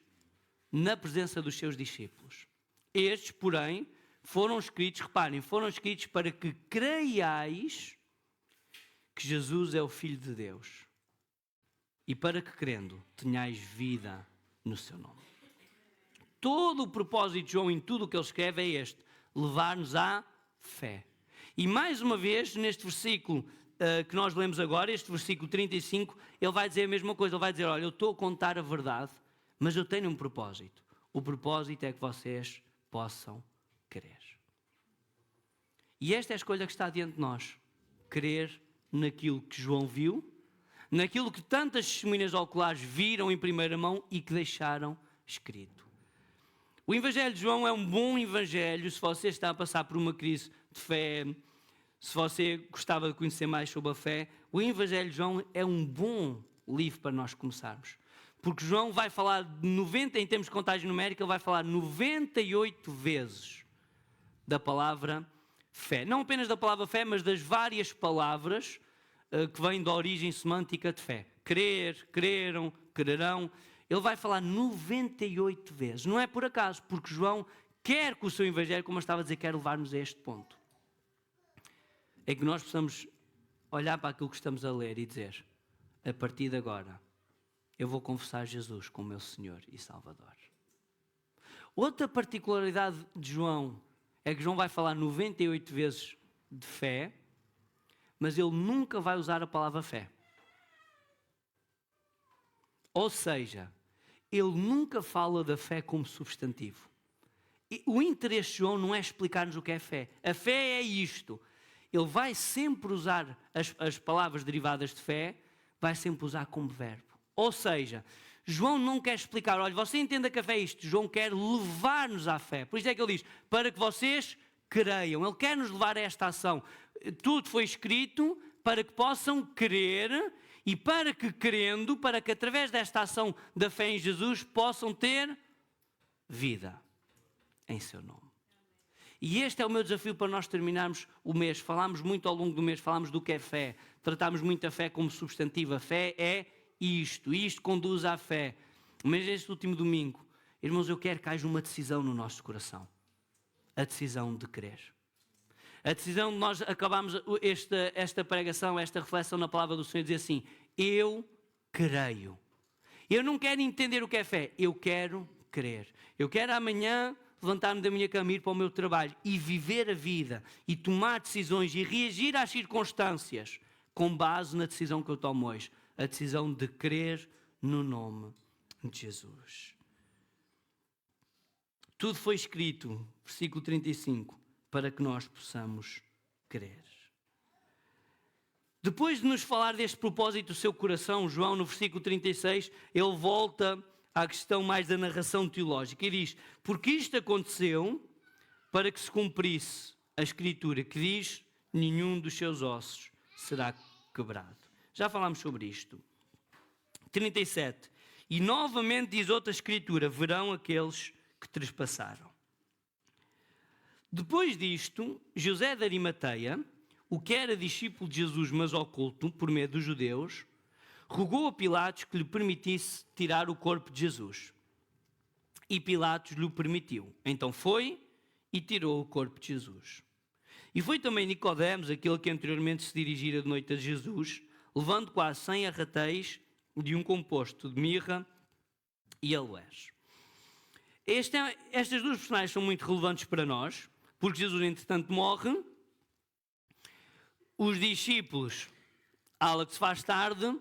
na presença dos seus discípulos. Estes, porém, foram escritos, reparem, foram escritos para que creiais que Jesus é o Filho de Deus e para que, crendo, tenhais vida no seu nome. Todo o propósito de João em tudo o que ele escreve é este, levar-nos à fé. E mais uma vez, neste versículo que nós lemos agora, este versículo 35, ele vai dizer a mesma coisa, ele vai dizer, olha, eu estou a contar a verdade, mas eu tenho um propósito. O propósito é que vocês possam crer. E esta é a escolha que está diante de nós. Crer naquilo que João viu, naquilo que tantas testemunhas oculares viram em primeira mão e que deixaram escrito. O Evangelho de João é um bom evangelho se você está a passar por uma crise de fé, se você gostava de conhecer mais sobre a fé. O Evangelho de João é um bom livro para nós começarmos. Porque João vai falar em termos de contagem numérica, ele vai falar 98 vezes da palavra fé. Não apenas da palavra fé, mas das várias palavras que vêm da origem semântica de fé. Crer, creram, crerão. Ele vai falar 98 vezes. Não é por acaso, porque João quer que o seu evangelho, como eu estava a dizer, quer levar-nos a este ponto. É que nós possamos olhar para aquilo que estamos a ler e dizer, a partir de agora, eu vou confessar Jesus como meu Senhor e Salvador. Outra particularidade de João é que João vai falar 98 vezes de fé, mas ele nunca vai usar a palavra fé. Ou seja, ele nunca fala da fé como substantivo. E o interesse de João não é explicar-nos o que é fé. A fé é isto. Ele vai sempre usar as palavras derivadas de fé, vai sempre usar como verbo. Ou seja, João não quer explicar, olha, você entenda que a fé é isto. João quer levar-nos à fé. Por isso é que ele diz, para que vocês creiam. Ele quer nos levar a esta ação. Tudo foi escrito para que possam crer e para que crendo, para que através desta ação da fé em Jesus possam ter vida em seu nome. E este é o meu desafio para nós terminarmos o mês. Falámos muito ao longo do mês, falámos do que é fé. Tratámos muito a fé como substantivo. A fé é isto conduz à fé. Mas este último domingo, irmãos, eu quero que haja uma decisão no nosso coração. A decisão de crer. A decisão de nós acabarmos esta pregação, esta reflexão na palavra do Senhor, dizer assim, eu creio. Eu não quero entender o que é fé, eu quero crer. Eu quero amanhã levantar-me da minha cama, ir para o meu trabalho e viver a vida e tomar decisões e reagir às circunstâncias com base na decisão que eu tomo hoje. A decisão de crer no nome de Jesus. Tudo foi escrito, versículo 35, para que nós possamos crer. Depois de nos falar deste propósito do seu coração, João, no versículo 36, ele volta à questão mais da narração teológica e diz, porque isto aconteceu para que se cumprisse a Escritura que diz, nenhum dos seus ossos será quebrado. Já falámos sobre isto. 37. E novamente diz outra Escritura, verão aqueles que trespassaram. Depois disto, José de Arimateia, o que era discípulo de Jesus, mas oculto, por medo dos judeus, rogou a Pilatos que lhe permitisse tirar o corpo de Jesus. E Pilatos lhe permitiu. Então foi e tirou o corpo de Jesus. E foi também Nicodemos, aquele que anteriormente se dirigira de noite a Jesus, levando quase 100 arratéis de um composto de mirra e aloés. Estas duas personagens são muito relevantes para nós, porque Jesus, entretanto, morre. Os discípulos, ala que se faz tarde,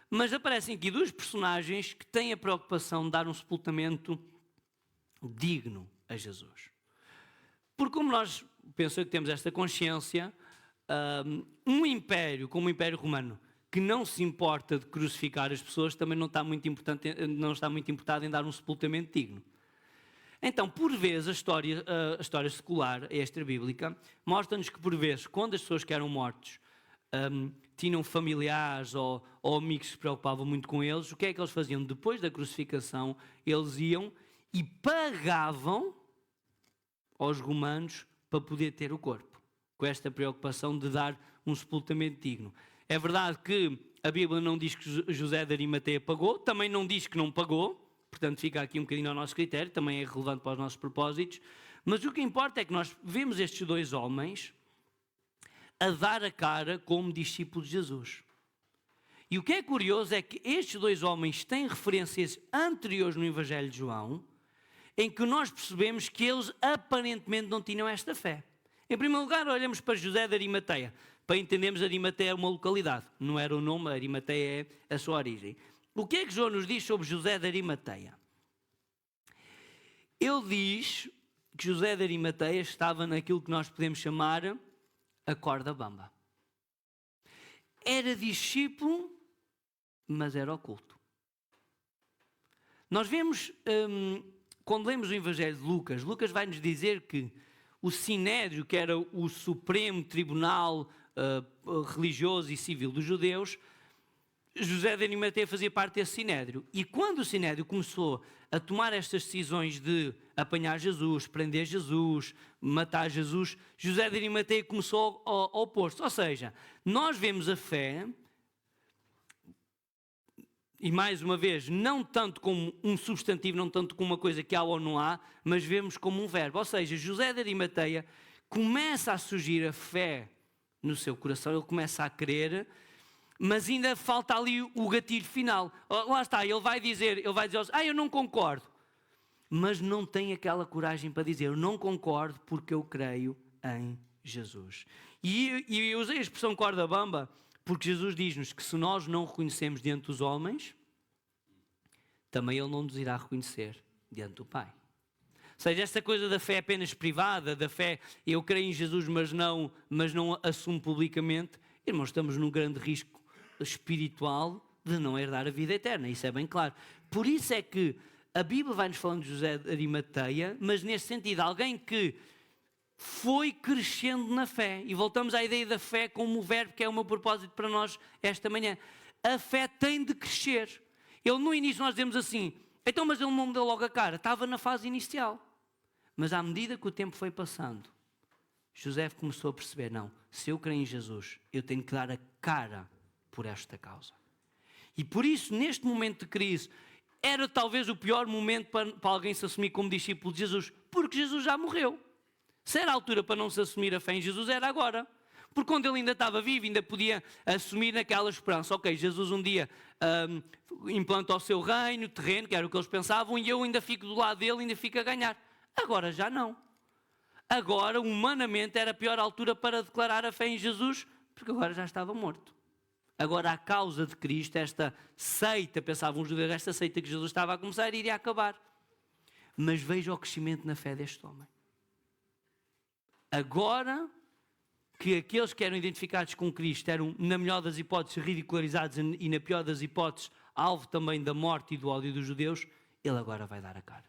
mas aparecem aqui duas personagens que têm a preocupação de dar um sepultamento digno a Jesus. Porque como nós pensamos que temos esta consciência, um império como o Império Romano, que não se importa de crucificar as pessoas, também não está muito importado em dar um sepultamento digno. Então, por vezes, a história secular, a extra-bíblica, mostra-nos que, por vezes, quando as pessoas que eram mortos tinham familiares ou amigos que se preocupavam muito com eles, o que é que eles faziam? Depois da crucificação, eles iam e pagavam aos romanos para poder ter o corpo, com esta preocupação de dar um sepultamento digno. É verdade que a Bíblia não diz que José de Arimateia pagou, também não diz que não pagou, portanto fica aqui um bocadinho ao nosso critério, também é relevante para os nossos propósitos, mas o que importa é que nós vemos estes dois homens a dar a cara como discípulos de Jesus. E o que é curioso é que estes dois homens têm referências anteriores no Evangelho de João, em que nós percebemos que eles aparentemente não tinham esta fé. Em primeiro lugar, olhamos para José de Arimateia. Para entendermos, Arimateia é uma localidade. Não era o nome, Arimateia é a sua origem. O que é que João nos diz sobre José de Arimateia? Ele diz que José de Arimateia estava naquilo que nós podemos chamar a corda bamba. Era discípulo mas era oculto. Nós vemos, quando lemos o Evangelho de Lucas, Lucas vai nos dizer que o Sinédrio, que era o supremo tribunal religioso e civil dos judeus, José de Arimateia fazia parte desse Sinédrio. E quando o Sinédrio começou a tomar estas decisões de apanhar Jesus, prender Jesus, matar Jesus, José de Arimateia começou a opor-se. Ou seja, nós vemos a fé, e mais uma vez, não tanto como um substantivo, não tanto como uma coisa que há ou não há, mas vemos como um verbo. Ou seja, José de Arimateia começa a surgir a fé no seu coração, ele começa a crer, mas ainda falta ali o gatilho final. Lá está, ele vai dizer eu não concordo, mas não tem aquela coragem para dizer, eu não concordo porque eu creio em Jesus. E eu usei a expressão corda bamba, porque Jesus diz-nos que se nós não o reconhecemos diante dos homens, também Ele não nos irá reconhecer diante do Pai. Ou seja, esta coisa da fé apenas privada, da fé, eu creio em Jesus, mas não assumo publicamente, irmãos, estamos num grande risco espiritual de não herdar a vida eterna, isso é bem claro. Por isso é que a Bíblia vai-nos falando de José de Arimateia, mas nesse sentido, alguém que foi crescendo na fé. E voltamos à ideia da fé como o verbo, que é o meu propósito para nós esta manhã. A fé tem de crescer. Ele no início nós dizemos assim, então mas ele não me deu logo a cara, estava na fase inicial. Mas à medida que o tempo foi passando, José começou a perceber, não, se eu creio em Jesus, eu tenho que dar a cara por esta causa. E por isso, neste momento de crise, era talvez o pior momento para alguém se assumir como discípulo de Jesus, porque Jesus já morreu. Se era a altura para não se assumir a fé em Jesus, era agora. Porque quando ele ainda estava vivo, ainda podia assumir naquela esperança. Ok, Jesus um dia implanta o seu reino terreno, que era o que eles pensavam, e eu ainda fico do lado dele, ainda fico a ganhar. Agora já não. Agora, humanamente, era a pior altura para declarar a fé em Jesus, porque agora já estava morto. Agora, a causa de Cristo, esta seita, pensavam os judeus, esta seita que Jesus estava a começar, iria acabar. Mas veja o crescimento na fé deste homem. Agora que aqueles que eram identificados com Cristo eram, na melhor das hipóteses, ridicularizados e, na pior das hipóteses, alvo também da morte e do ódio dos judeus, ele agora vai dar a cara.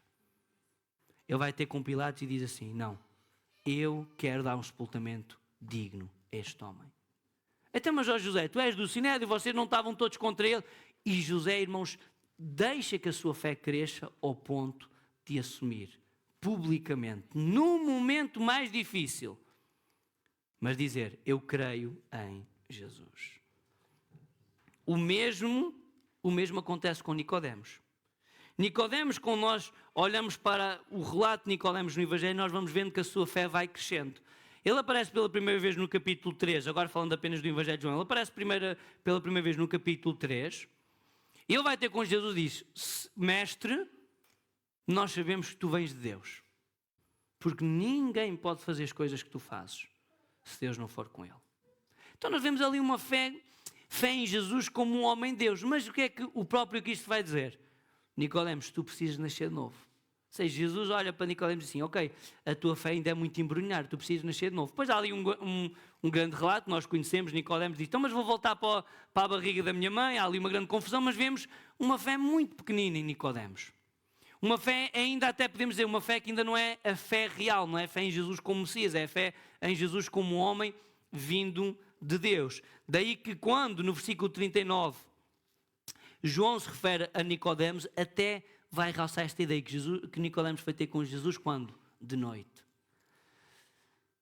Ele vai ter com Pilatos e diz assim, não, eu quero dar um sepultamento digno a este homem. Então, mas ó José, tu és do Sinédrio, vocês não estavam todos contra ele. E José, irmãos, deixa que a sua fé cresça ao ponto de assumir publicamente, no momento mais difícil, mas dizer, eu creio em Jesus. O mesmo acontece com Nicodemos. Nicodemos, quando nós olhamos para o relato de Nicodemos no Evangelho, nós vamos vendo que a sua fé vai crescendo. Ele aparece pela primeira vez no capítulo 3, agora falando apenas do Evangelho de João, ele aparece pela primeira vez no capítulo 3, e ele vai ter com Jesus e diz, mestre, nós sabemos que tu vens de Deus, porque ninguém pode fazer as coisas que tu fazes, se Deus não for com ele. Então nós vemos ali uma fé em Jesus como um homem de Deus, mas o que é que o próprio Cristo vai dizer? Nicodemos, tu precisas nascer de novo. Ou seja, Jesus olha para Nicodemos e diz assim, ok, a tua fé ainda é muito embrulhar, tu precisas nascer de novo. Depois há ali um grande relato, nós conhecemos, Nicodemos diz, então mas vou voltar para a barriga da minha mãe, há ali uma grande confusão, mas vemos uma fé muito pequenina em Nicodemos. Uma fé ainda até podemos dizer, uma fé que ainda não é a fé real, não é a fé em Jesus como Messias, é a fé em Jesus como um homem vindo de Deus. Daí que quando, no versículo 39, João se refere a Nicodemos, até vai realçar esta ideia que Nicodemos foi ter com Jesus quando? De noite.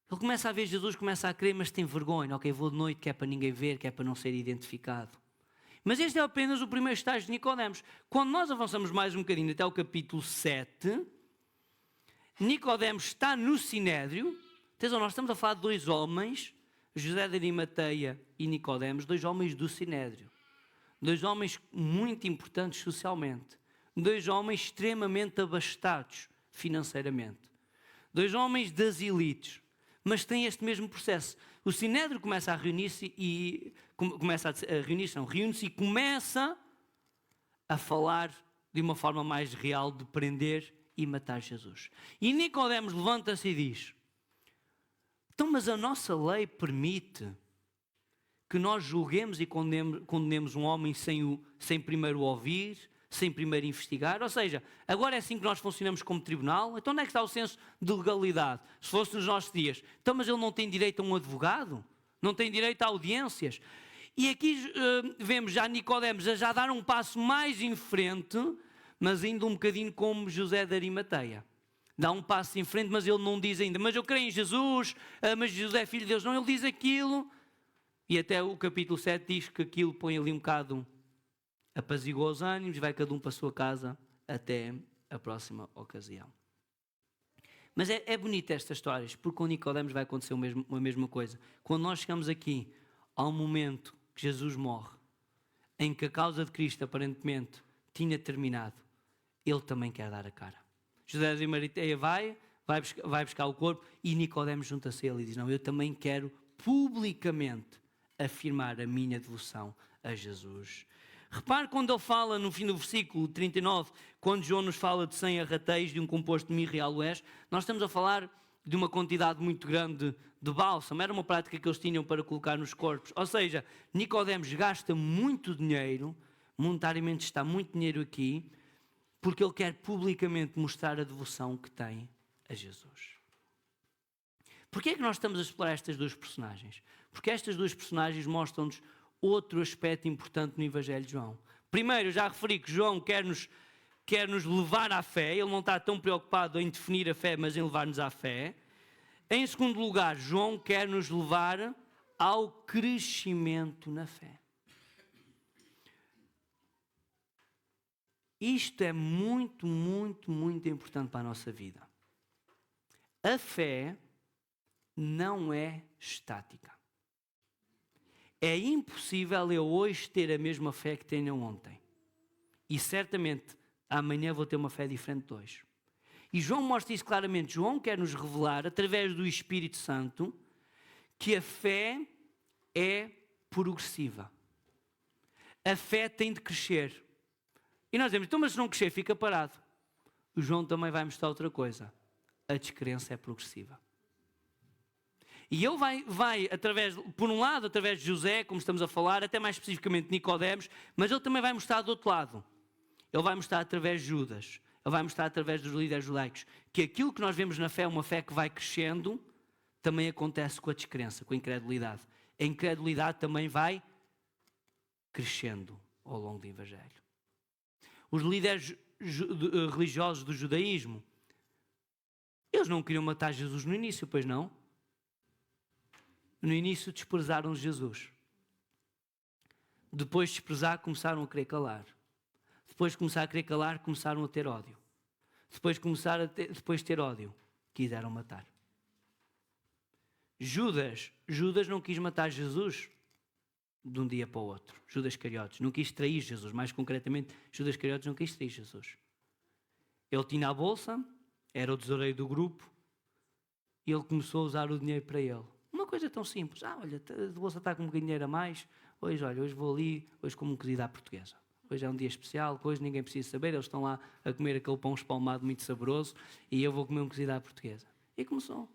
Ele começa a ver Jesus, começa a crer, mas tem vergonha. Ok, vou de noite, que é para ninguém ver, que é para não ser identificado. Mas este é apenas o primeiro estágio de Nicodemos. Quando nós avançamos mais um bocadinho até o capítulo 7, Nicodemos está no Sinédrio. Atenção, nós estamos a falar de dois homens, José de Arimateia e Nicodemos, dois homens do Sinédrio. Dois homens muito importantes socialmente. Dois homens extremamente abastados financeiramente. Dois homens das elites. Mas têm este mesmo processo. O Sinédrio começa a reunir-se e reúne-se e começa a falar de uma forma mais real de prender e matar Jesus. E Nicodemos levanta-se e diz, então mas a nossa lei permite que nós julguemos e condenemos um homem sem primeiro ouvir, sem primeiro investigar. Ou seja, agora é assim que nós funcionamos como tribunal? Então onde é que está o senso de legalidade? Se fosse nos nossos dias, então mas ele não tem direito a um advogado? Não tem direito a audiências? E aqui vemos já Nicodemos a já dar um passo mais em frente, mas ainda um bocadinho como José de Arimateia. Dá um passo em frente, mas ele não diz ainda, mas eu creio em Jesus, mas Jesus é filho de Deus. Não, ele diz aquilo. E até o capítulo 7 diz que aquilo põe ali um bocado, apazigou os ânimos, vai cada um para a sua casa até a próxima ocasião. Mas é bonita estas histórias, porque com Nicodemos vai acontecer a mesma coisa. Quando nós chegamos aqui, há um momento que Jesus morre, em que a causa de Cristo aparentemente tinha terminado, ele também quer dar a cara. José de Arimateia vai buscar o corpo e Nicodemos junta-se a ele e diz, não, eu também quero publicamente afirmar a minha devoção a Jesus. Repare quando ele fala no fim do versículo 39, quando João nos fala de 100 arratéis de um composto de mirra e aloés, nós estamos a falar de uma quantidade muito grande de bálsamo. Era uma prática que eles tinham para colocar nos corpos. Ou seja, Nicodemos gasta muito dinheiro, monetariamente está muito dinheiro aqui, porque ele quer publicamente mostrar a devoção que tem a Jesus. Porquê é que nós estamos a explorar estas duas personagens? Porque estas duas personagens mostram-nos outro aspecto importante no Evangelho de João. Primeiro, já referi que João quer nos levar à fé. Ele não está tão preocupado em definir a fé, mas em levar-nos à fé. Em segundo lugar, João quer nos levar ao crescimento na fé. Isto é muito, muito, muito importante para a nossa vida. A fé não é estática. É impossível eu hoje ter a mesma fé que tenho ontem. E certamente amanhã vou ter uma fé diferente de hoje. E João mostra isso claramente. João quer nos revelar, através do Espírito Santo, que a fé é progressiva. A fé tem de crescer. E nós dizemos, então mas se não crescer, fica parado. O João também vai mostrar outra coisa. A descrença é progressiva. E ele vai por um lado, através de José, como estamos a falar, até mais especificamente Nicodemos, mas ele também vai mostrar do outro lado. Ele vai mostrar através de Judas. Ele vai mostrar através dos líderes judaicos que aquilo que nós vemos na fé, uma fé que vai crescendo, também acontece com a descrença, com a incredulidade. A incredulidade também vai crescendo ao longo do Evangelho. Os líderes religiosos do judaísmo, eles não queriam matar Jesus no início, pois não? No início desprezaram Jesus. Depois de desprezar, começaram a querer calar. Depois de começar a querer calar, começaram a ter ódio. Depois de ter ódio, quiseram matar. Judas não quis matar Jesus de um dia para o outro. Judas Iscariotes não quis trair Jesus. Mais concretamente, Judas Iscariotes não quis trair Jesus. Ele tinha a bolsa, era o tesoureiro do grupo, e ele começou a usar o dinheiro para ele. Uma coisa tão simples. Olha, a bolsa está com um bocadinho de dinheiro a mais. Hoje vou ali, hoje como cozida à portuguesa. Hoje é um dia especial, hoje ninguém precisa saber, eles estão lá a comer aquele pão espalmado muito saboroso e eu vou comer um cozido à portuguesa. E começou.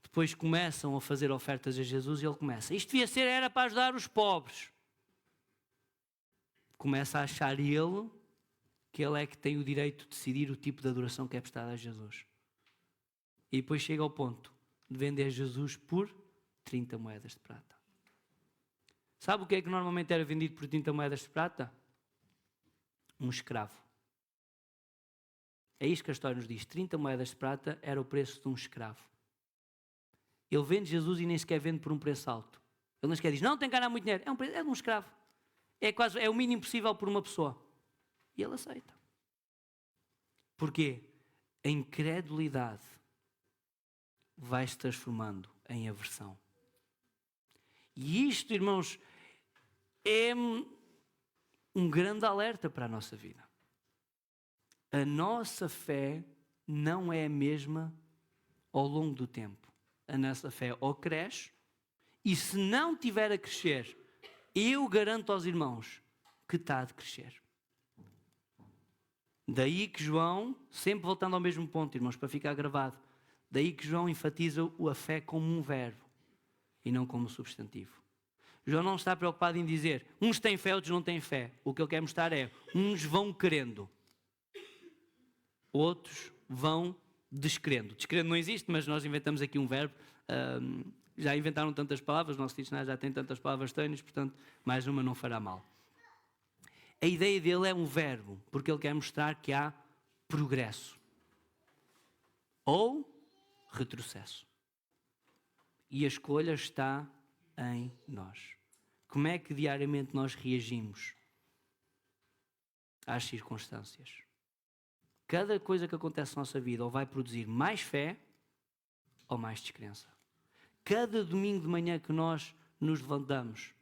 Depois começam a fazer ofertas a Jesus e ele começa. Isto era para ajudar os pobres. Começa a achar que ele é que tem o direito de decidir o tipo de adoração que é prestada a Jesus. E depois chega ao ponto de vender Jesus por 30 moedas de prata. Sabe o que é que normalmente era vendido por 30 moedas de prata? Um escravo. É isto que a história nos diz. 30 moedas de prata era o preço de um escravo. Ele vende Jesus e nem sequer vende por um preço alto. Ele nem sequer diz, não, tem que ganhar muito dinheiro. É de um escravo. É o mínimo possível por uma pessoa. E ele aceita. Porquê? A incredulidade vai se transformando em aversão. E isto, irmãos, é um grande alerta para a nossa vida. A nossa fé não é a mesma ao longo do tempo. A nossa fé ou cresce, e se não tiver a crescer, eu garanto aos irmãos que está a crescer. Daí que João, sempre voltando ao mesmo ponto, irmãos, para ficar gravado, daí que João enfatiza a fé como um verbo. e não como substantivo. João não está preocupado em dizer uns têm fé, outros não têm fé. O que ele quer mostrar é uns vão querendo, outros vão descrendo. Descrendo não existe, mas nós inventamos aqui um verbo. Já inventaram tantas palavras, o nosso dicionário já tem tantas palavras estranhas, portanto, mais uma não fará mal. A ideia dele é um verbo, porque ele quer mostrar que há progresso ou retrocesso. E a escolha está em nós. Como é que diariamente nós reagimos às circunstâncias? Cada coisa que acontece na nossa vida ou vai produzir mais fé ou mais descrença. Cada domingo de manhã que nós nos levantamos,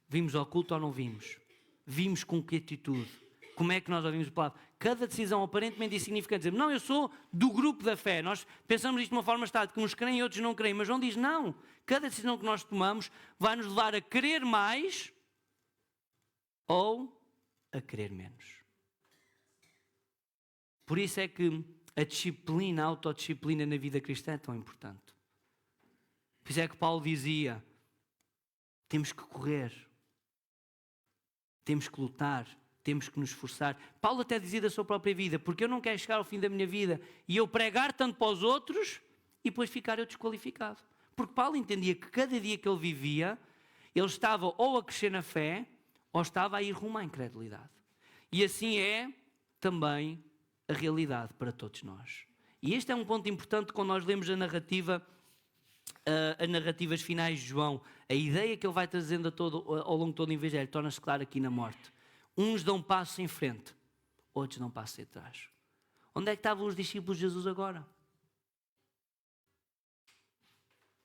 vimos ao culto ou não vimos? Vimos com que atitude? Como é que nós ouvimos a palavra? Cada decisão aparentemente insignificante, dizemos, não, eu sou do grupo da fé. Nós pensamos isto de uma forma estática, uns creem e outros não creem, mas João diz, não. Cada decisão que nós tomamos vai nos levar a querer mais ou a querer menos. Por isso é que a disciplina, a autodisciplina na vida cristã é tão importante. Por isso é que Paulo dizia, temos que correr, temos que lutar, temos que nos esforçar. Paulo até dizia da sua própria vida, porque eu não quero chegar ao fim da minha vida e eu pregar tanto para os outros e depois ficar eu desqualificado. Porque Paulo entendia que cada dia que ele vivia, ele estava ou a crescer na fé, ou estava a ir rumo à incredulidade. E assim é também a realidade para todos nós. E este é um ponto importante quando nós lemos as narrativas finais de João. A ideia que ele vai trazendo ao longo de todo o Evangelho torna-se clara aqui na morte. Uns dão passos em frente, outros dão passos atrás. Onde é que estavam os discípulos de Jesus agora?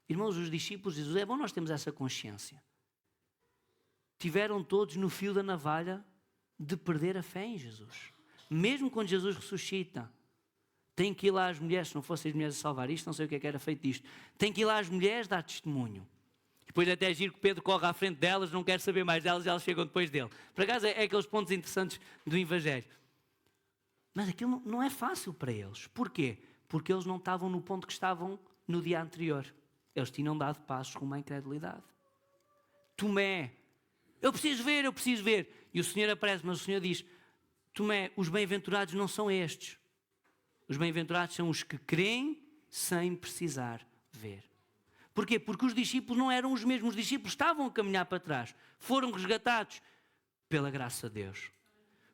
Irmãos, os discípulos de Jesus, é bom nós termos essa consciência. Tiveram todos no fio da navalha de perder a fé em Jesus. Mesmo quando Jesus ressuscita, tem que ir lá as mulheres, se não fossem as mulheres a salvar isto, não sei o que era feito disto. Tem que ir lá as mulheres dar testemunho. Depois até giro que Pedro corre à frente delas, não quer saber mais delas, elas chegam depois dele. Por acaso é aqueles pontos interessantes do Evangelho. Mas aquilo não é fácil para eles. Porquê? Porque eles não estavam no ponto que estavam no dia anterior. Eles tinham dado passos rumo à incredulidade. Tomé, eu preciso ver. E o Senhor aparece, mas o Senhor diz, Tomé, os bem-aventurados não são estes. Os bem-aventurados são os que creem sem precisar ver. Porquê? Porque os discípulos não eram os mesmos. Os discípulos estavam a caminhar para trás. Foram resgatados pela graça de Deus.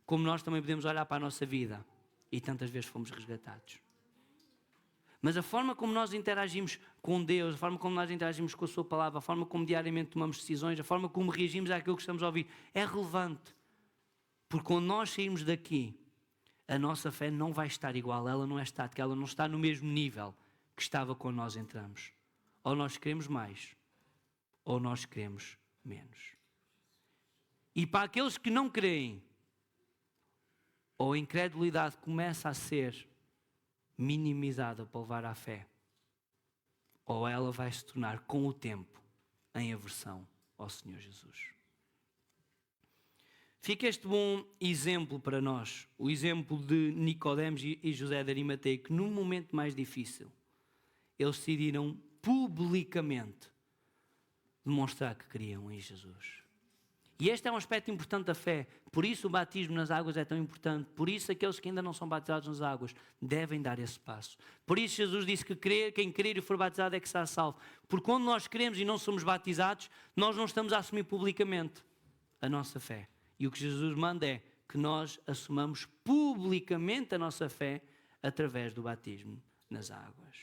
Como nós também podemos olhar para a nossa vida e tantas vezes fomos resgatados. Mas a forma como nós interagimos com Deus, a forma como nós interagimos com a Sua Palavra, a forma como diariamente tomamos decisões, a forma como reagimos àquilo que estamos a ouvir, é relevante. Porque quando nós sairmos daqui, a nossa fé não vai estar igual, ela não é estática, ela não está no mesmo nível que estava quando nós entramos. Ou nós queremos mais, ou nós queremos menos. E para aqueles que não creem, ou a incredulidade começa a ser minimizada para levar à fé, ou ela vai se tornar com o tempo em aversão ao Senhor Jesus. Fica este bom exemplo para nós, o exemplo de Nicodemos e José de Arimateia, que num momento mais difícil, eles decidiram publicamente demonstrar que criam em Jesus. E este é um aspecto importante da fé, por isso o batismo nas águas é tão importante, por isso aqueles que ainda não são batizados nas águas devem dar esse passo. Por isso Jesus disse que quem crer e for batizado é que será salvo. Porque quando nós queremos e não somos batizados, nós não estamos a assumir publicamente a nossa fé. E o que Jesus manda é que nós assumamos publicamente a nossa fé através do batismo nas águas.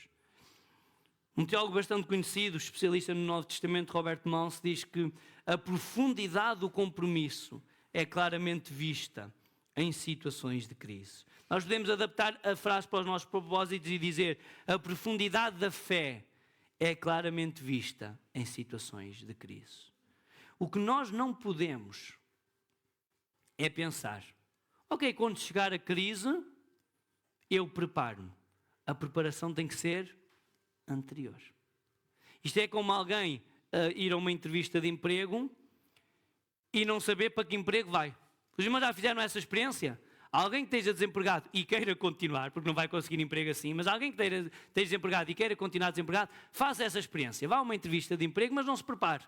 Um teólogo bastante conhecido, especialista no Novo Testamento, Robert Maltz, diz que a profundidade do compromisso é claramente vista em situações de crise. Nós podemos adaptar a frase para os nossos propósitos e dizer: a profundidade da fé é claramente vista em situações de crise. O que nós não podemos é pensar, ok, quando chegar a crise, eu preparo-me. A preparação tem que ser anterior. Isto é como alguém ir a uma entrevista de emprego e não saber para que emprego vai. Os irmãos já fizeram essa experiência? Alguém que esteja desempregado e queira continuar, porque não vai conseguir emprego assim, mas alguém que esteja desempregado e queira continuar desempregado, faça essa experiência. Vá a uma entrevista de emprego, mas não se prepare.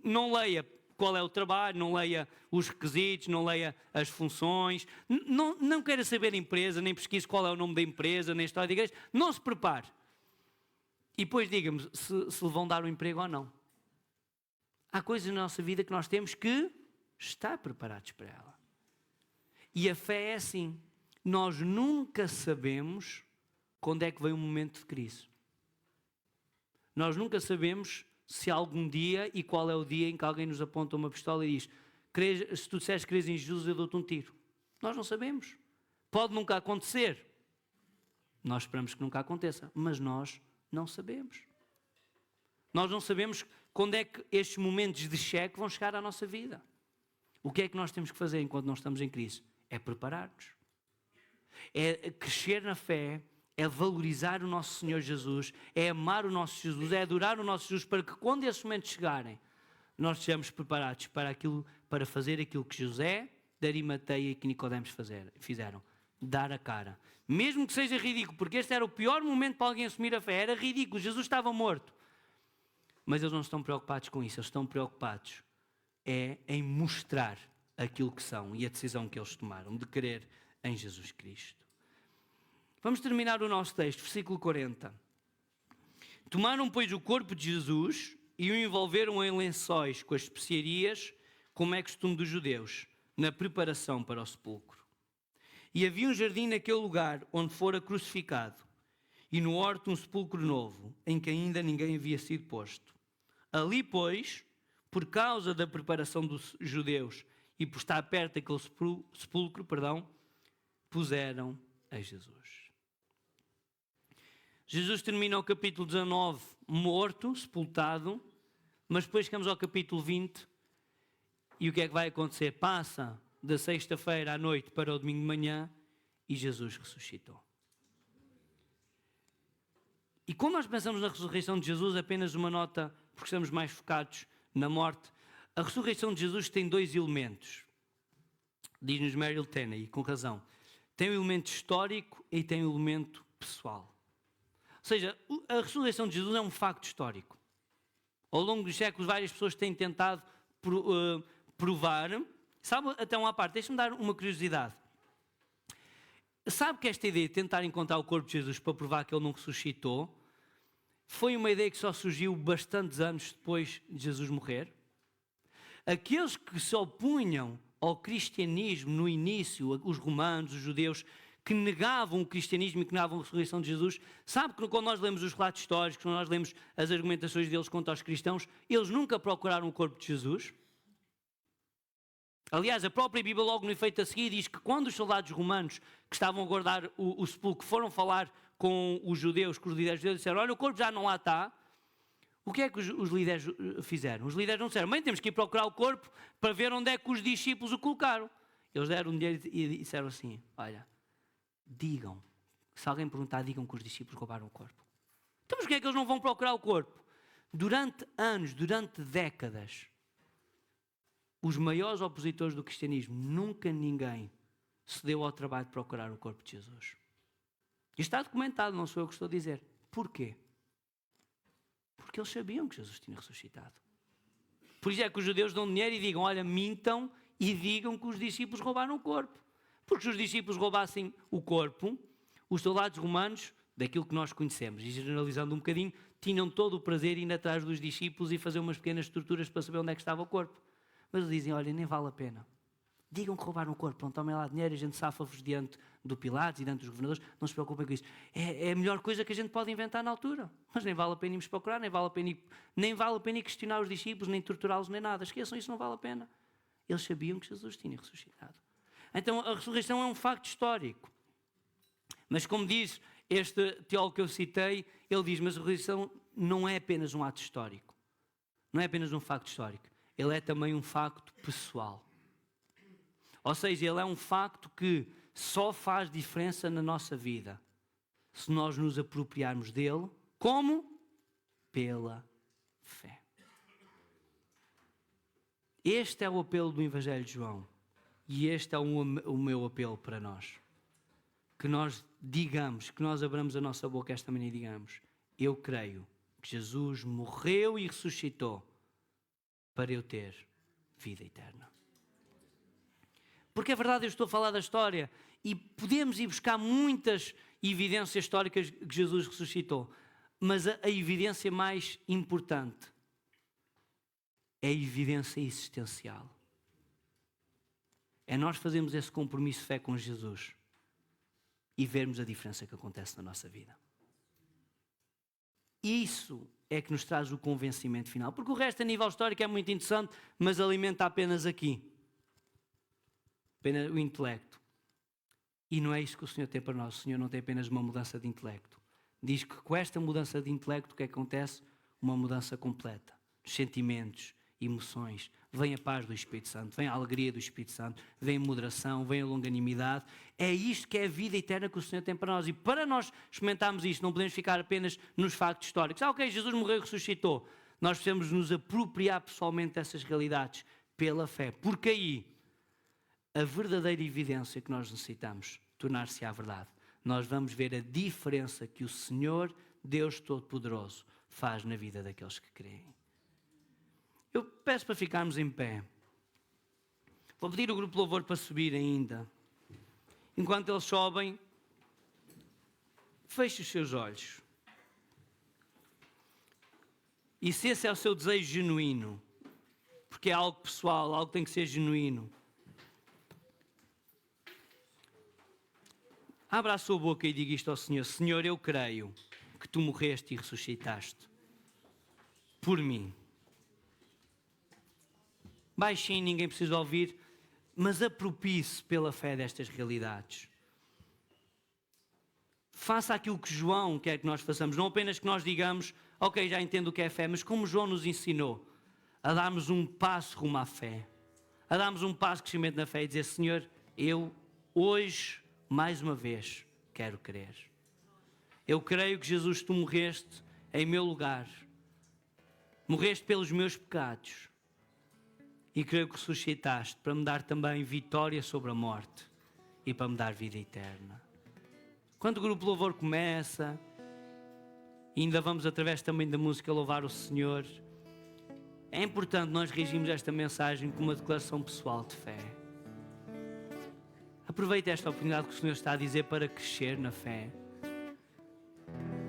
Não leia qual é o trabalho, não leia os requisitos, não leia as funções, não queira saber a empresa, nem pesquise qual é o nome da empresa, nem a história da igreja. Não se prepare. E depois diga-me se lhe vão dar o emprego ou não. Há coisas na nossa vida que nós temos que estar preparados para ela. E a fé é assim. Nós nunca sabemos quando é que vem um momento de crise. Nós nunca sabemos se algum dia e qual é o dia em que alguém nos aponta uma pistola e diz: se tu disseres que crês em Jesus, eu dou-te um tiro. Nós não sabemos. Pode nunca acontecer. Nós esperamos que nunca aconteça, mas nós não sabemos. Nós não sabemos quando é que estes momentos de cheque vão chegar à nossa vida. O que é que nós temos que fazer enquanto nós estamos em crise? É preparar-nos. É crescer na fé, é valorizar o nosso Senhor Jesus, é amar o nosso Jesus, é adorar o nosso Jesus, para que quando esses momentos chegarem, nós estejamos preparados para fazer aquilo que José de Arimateia e que Nicodemos fizeram. Dar a cara. Mesmo que seja ridículo, porque este era o pior momento para alguém assumir a fé. Era ridículo, Jesus estava morto. Mas eles não estão preocupados com isso, eles estão preocupados em mostrar aquilo que são e a decisão que eles tomaram de crer em Jesus Cristo. Vamos terminar o nosso texto, versículo 40. Tomaram, pois, o corpo de Jesus e o envolveram em lençóis com as especiarias, como é costume dos judeus, na preparação para o sepulcro. E havia um jardim naquele lugar onde fora crucificado, e no horto um sepulcro novo, em que ainda ninguém havia sido posto. Ali, pois, por causa da preparação dos judeus e por estar perto daquele sepulcro, puseram a Jesus. Jesus termina o capítulo 19 morto, sepultado, mas depois chegamos ao capítulo 20 e o que é que vai acontecer? Passa da sexta-feira à noite para o domingo de manhã e Jesus ressuscitou. E quando nós pensamos na ressurreição de Jesus, apenas uma nota, porque estamos mais focados na morte, a ressurreição de Jesus tem dois elementos. Diz-nos Meryl Tenney, com razão. Tem o elemento histórico e tem o elemento pessoal. Ou seja, a ressurreição de Jesus é um facto histórico. Ao longo dos séculos, várias pessoas têm tentado provar. Sabe, até uma parte, deixa-me dar uma curiosidade. Sabe que esta ideia de tentar encontrar o corpo de Jesus para provar que ele não ressuscitou foi uma ideia que só surgiu bastantes anos depois de Jesus morrer? Aqueles que se opunham ao cristianismo no início, os romanos, os judeus, que negavam o cristianismo e que negavam a ressurreição de Jesus, sabe que quando nós lemos os relatos históricos, quando nós lemos as argumentações deles contra os cristãos, eles nunca procuraram o corpo de Jesus? Aliás, a própria Bíblia, logo no efeito a seguir, diz que quando os soldados romanos que estavam a guardar o sepulcro foram falar com os judeus, com os líderes judeus, disseram: olha, o corpo já não lá está. O que é que os líderes fizeram? Os líderes não disseram: bem, temos que ir procurar o corpo para ver onde é que os discípulos o colocaram. Eles deram dinheiro e disseram assim: olha, digam, se alguém perguntar, digam que os discípulos roubaram o corpo. Então, mas porquê é que eles não vão procurar o corpo? Durante anos, durante décadas, os maiores opositores do cristianismo, nunca ninguém se deu ao trabalho de procurar o corpo de Jesus. Isto está documentado, não sou eu que estou a dizer. Porquê? Porque eles sabiam que Jesus tinha ressuscitado. Por isso é que os judeus dão dinheiro e digam: olha, mintam e digam que os discípulos roubaram o corpo. Porque se os discípulos roubassem o corpo, os soldados romanos, daquilo que nós conhecemos, e generalizando um bocadinho, tinham todo o prazer em ir atrás dos discípulos e fazer umas pequenas estruturas para saber onde é que estava o corpo. Mas eles dizem: olha, nem vale a pena. Digam que roubaram o corpo, pronto, tomem lá dinheiro, a gente safa-vos diante do Pilatos e diante dos governadores, não se preocupem com isso. É a melhor coisa que a gente pode inventar na altura. Mas nem vale a pena irmos procurar, nem vale a pena ir questionar os discípulos, nem torturá-los, nem nada. Esqueçam, isso não vale a pena. Eles sabiam que Jesus tinha ressuscitado. Então a ressurreição é um facto histórico. Mas como diz este teólogo que eu citei, ele diz: mas a ressurreição não é apenas um ato histórico. Não é apenas um facto histórico. Ele é também um facto pessoal. Ou seja, ele é um facto que só faz diferença na nossa vida se nós nos apropriarmos dele. Como? Pela fé. Este é o apelo do Evangelho de João. E este é o meu apelo para nós. Que nós digamos, que nós abramos a nossa boca esta manhã e digamos: eu creio que Jesus morreu e ressuscitou para eu ter vida eterna. Porque é verdade, eu estou a falar da história e podemos ir buscar muitas evidências históricas que Jesus ressuscitou, mas a evidência mais importante é a evidência existencial. É nós fazermos esse compromisso de fé com Jesus e vermos a diferença que acontece na nossa vida. Isso é que nos traz o convencimento final. Porque o resto a nível histórico é muito interessante, mas alimenta apenas aqui. Apenas o intelecto. E não é isso que o Senhor tem para nós. O Senhor não tem apenas uma mudança de intelecto. Diz que com esta mudança de intelecto, o que acontece? Uma mudança completa. Dos sentimentos, emoções. Vem a paz do Espírito Santo, vem a alegria do Espírito Santo, vem a moderação, vem a longanimidade. É isto que é a vida eterna que o Senhor tem para nós. E para nós experimentarmos isto, não podemos ficar apenas nos factos históricos. Ok, Jesus morreu e ressuscitou. Nós precisamos nos apropriar pessoalmente dessas realidades pela fé. Porque aí, a verdadeira evidência que nós necessitamos tornar-se à verdade. Nós vamos ver a diferença que o Senhor, Deus Todo-Poderoso, faz na vida daqueles que creem. Eu peço para ficarmos em pé. Vou pedir o grupo de louvor para subir ainda. Enquanto eles sobem, feche os seus olhos. E se esse é o seu desejo genuíno, porque é algo pessoal, algo que tem que ser genuíno, abra a sua boca e diga isto ao Senhor: Senhor, eu creio que Tu morreste e ressuscitaste por mim. Baixinho, ninguém precisa ouvir, mas apropie-se pela fé destas realidades. Faça aquilo que João quer que nós façamos, não apenas que nós digamos: ok, já entendo o que é fé, mas como João nos ensinou a darmos um passo rumo à fé, a darmos um passo de crescimento na fé e dizer: Senhor, eu hoje, mais uma vez, quero crer. Eu creio que Jesus, Tu morreste em meu lugar, morreste pelos meus pecados, e creio que ressuscitaste para me dar também vitória sobre a morte e para me dar vida eterna. Quando o grupo de louvor começa, e ainda vamos através também da música louvar o Senhor, é importante nós reagirmos a esta mensagem com uma declaração pessoal de fé. Aproveite esta oportunidade que o Senhor está a dizer para crescer na fé,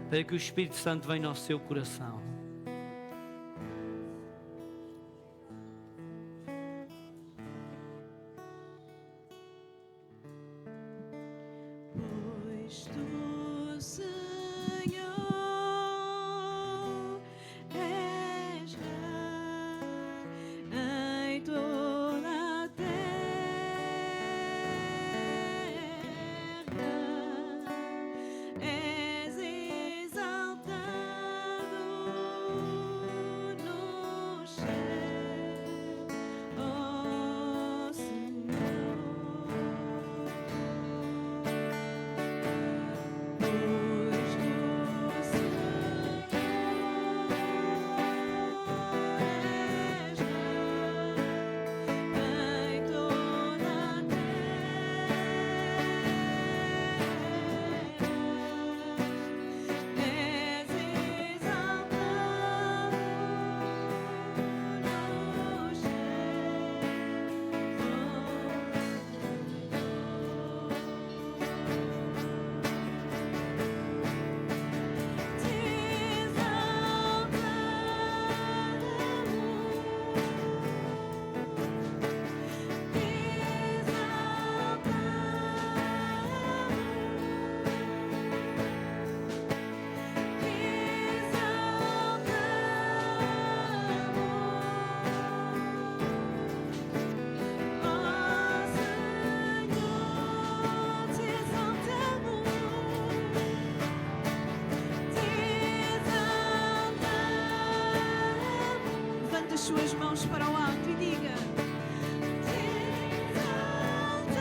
para que o Espírito Santo venha ao seu coração. Pois Tu, Senhor, és Rei em toda a terra, és exaltado no céu, ó Senhor. Pois Tu, Senhor, és Rei em toda a terra, és exaltado no Levante as suas mãos para o alto e diga: Te exaltamos,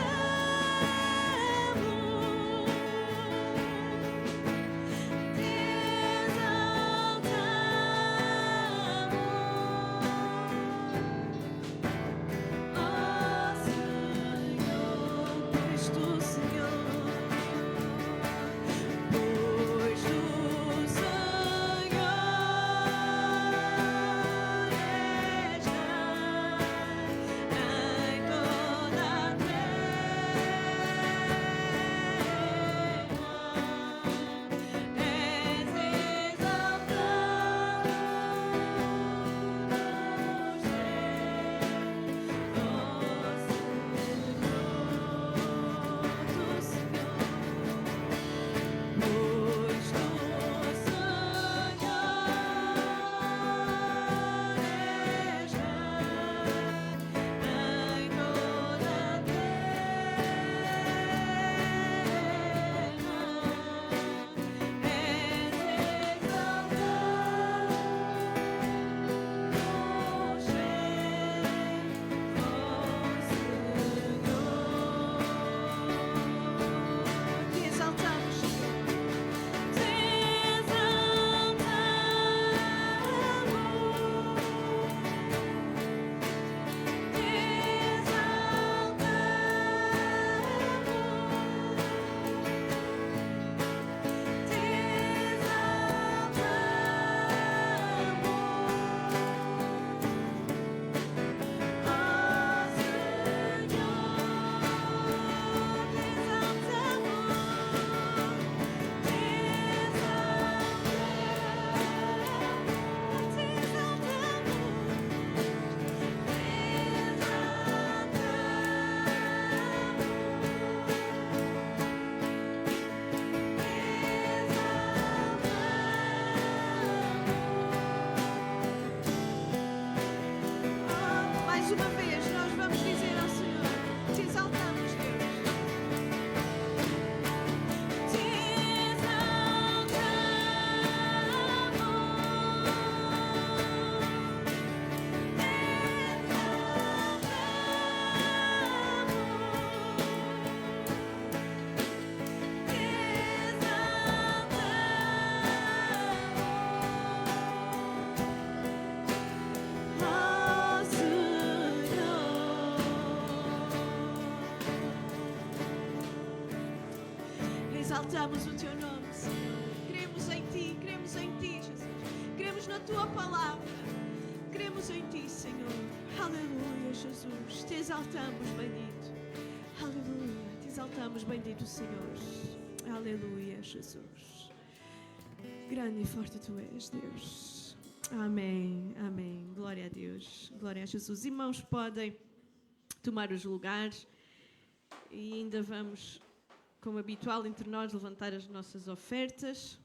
ó Senhor. exaltamos o teu nome, Senhor. Cremos em ti, Jesus. Cremos na tua palavra. Cremos em ti, Senhor. Aleluia, Jesus. Te exaltamos, bendito. Aleluia. Te exaltamos, bendito Senhor. Aleluia, Jesus. Grande e forte tu és, Deus. Amém, amém. Glória a Deus. Glória a Jesus. Irmãos, podem tomar os lugares e ainda vamos, como habitual, entre nós levantar as nossas ofertas.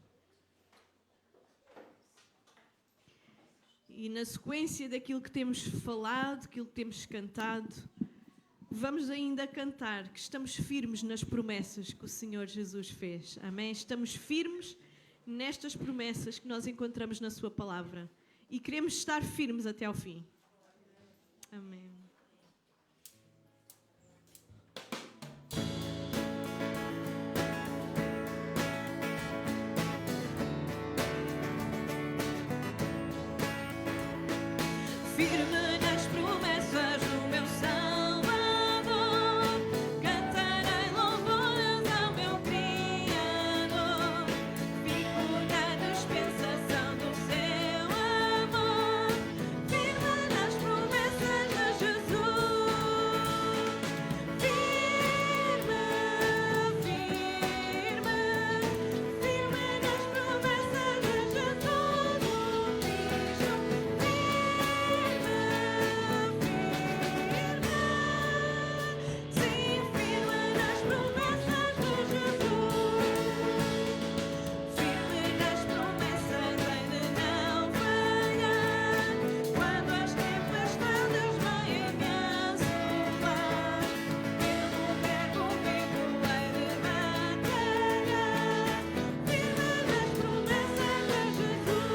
E na sequência daquilo que temos falado, daquilo que temos cantado, vamos ainda cantar que estamos firmes nas promessas que o Senhor Jesus fez. Amém? Estamos firmes nestas promessas que nós encontramos na sua palavra. E queremos estar firmes até ao fim. Amém. Firme nas promessas do meu Salvador, cantarei louvores ao meu Criador. Fico na dispensação do seu amor, firme nas promessas de Jesus. Firme, firme, firme nas promessas de Jesus, o Cristo. Sim, firme nas promessas de Jesus. Firme nas promessas, hei de não falhar. Quando as tempestades vêm me assolar, Ele quer comigo, hei de batalhar. Firme nas promessas de Jesus.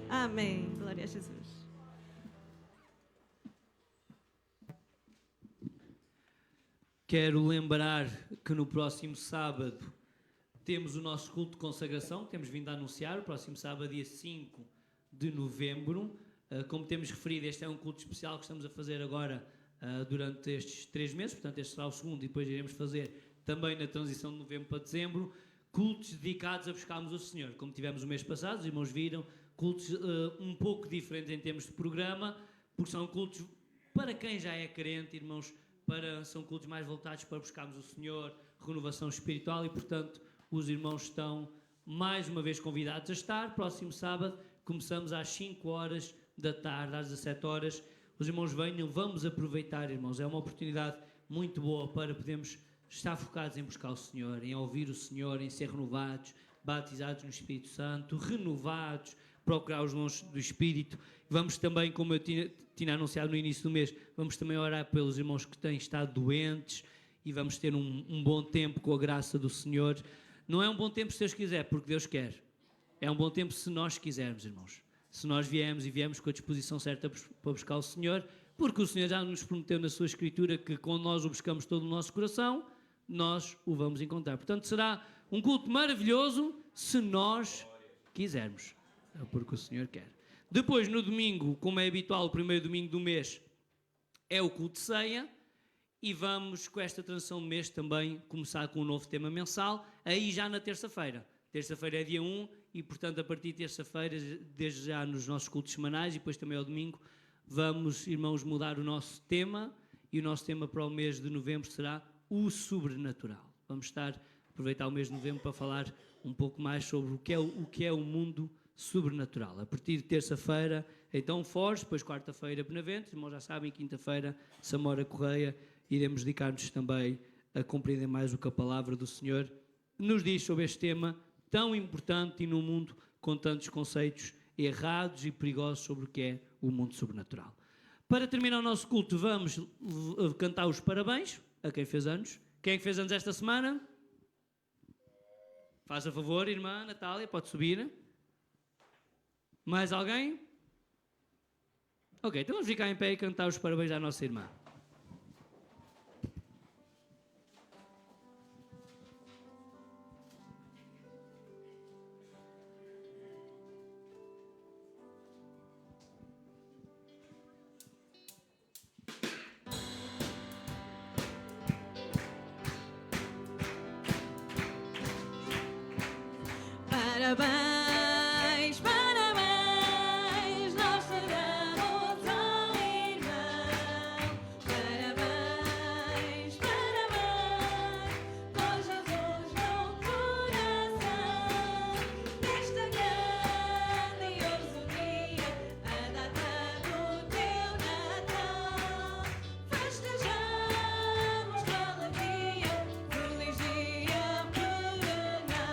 Amém. Glória a Jesus. Quero lembrar que no próximo sábado temos o nosso culto de consagração, que temos vindo a anunciar, o próximo sábado, dia 5 de novembro. Como temos referido, este é um culto especial que estamos a fazer agora durante estes 3 meses, portanto este será o segundo e depois iremos fazer também na transição de novembro para dezembro, cultos dedicados a buscarmos o Senhor. Como tivemos o mês passado, os irmãos viram, cultos um pouco diferentes em termos de programa, porque são cultos para quem já é crente, irmãos, são cultos mais voltados para buscarmos o Senhor, renovação espiritual e, portanto, os irmãos estão mais uma vez convidados a estar. Próximo sábado, começamos às 5 horas da tarde, às 17 horas. Os irmãos venham, vamos aproveitar, irmãos. É uma oportunidade muito boa para podermos estar focados em buscar o Senhor, em ouvir o Senhor, em ser renovados, batizados no Espírito Santo, renovados, procurar os dons do Espírito. Vamos também, como eu tinha anunciado no início do mês, vamos também orar pelos irmãos que têm estado doentes e vamos ter um bom tempo com a graça do Senhor. Não é um bom tempo se Deus quiser, porque Deus quer. É um bom tempo se nós quisermos, irmãos. Se nós viemos com a disposição certa para buscar o Senhor, porque o Senhor já nos prometeu na sua Escritura que quando nós o buscamos todo o nosso coração, nós o vamos encontrar. Portanto, será um culto maravilhoso se nós quisermos. É porque o Senhor quer. Depois, no domingo, como é habitual, o primeiro domingo do mês é o culto de ceia. E vamos, com esta transição de mês, também começar com um novo tema mensal, aí já na terça-feira. Terça-feira é dia 1 e, portanto, a partir de terça-feira, desde já nos nossos cultos semanais e depois também ao domingo, vamos, irmãos, mudar o nosso tema. E o nosso tema para o mês de novembro será o sobrenatural. Vamos aproveitar o mês de novembro para falar um pouco mais sobre o que é o mundo sobrenatural. A partir de terça-feira, então Foz, depois quarta-feira Benavente, os irmãos já sabem, quinta-feira Samora Correia, iremos dedicar-nos também a compreender mais o que a palavra do Senhor nos diz sobre este tema tão importante e num mundo com tantos conceitos errados e perigosos sobre o que é o mundo sobrenatural. Para terminar o nosso culto, vamos cantar os parabéns a quem fez anos. Quem é que fez anos esta semana? Faz a favor, irmã Natália, pode subir. Mais alguém? Ok, então vamos ficar em pé e cantar os parabéns à nossa irmã. Parabéns, parabéns, nós te damos ao irmão. Parabéns, parabéns, com Jesus no coração. Nesta grandioso dia, a data do teu Natal, festejamos com alegria, feliz dia perenal.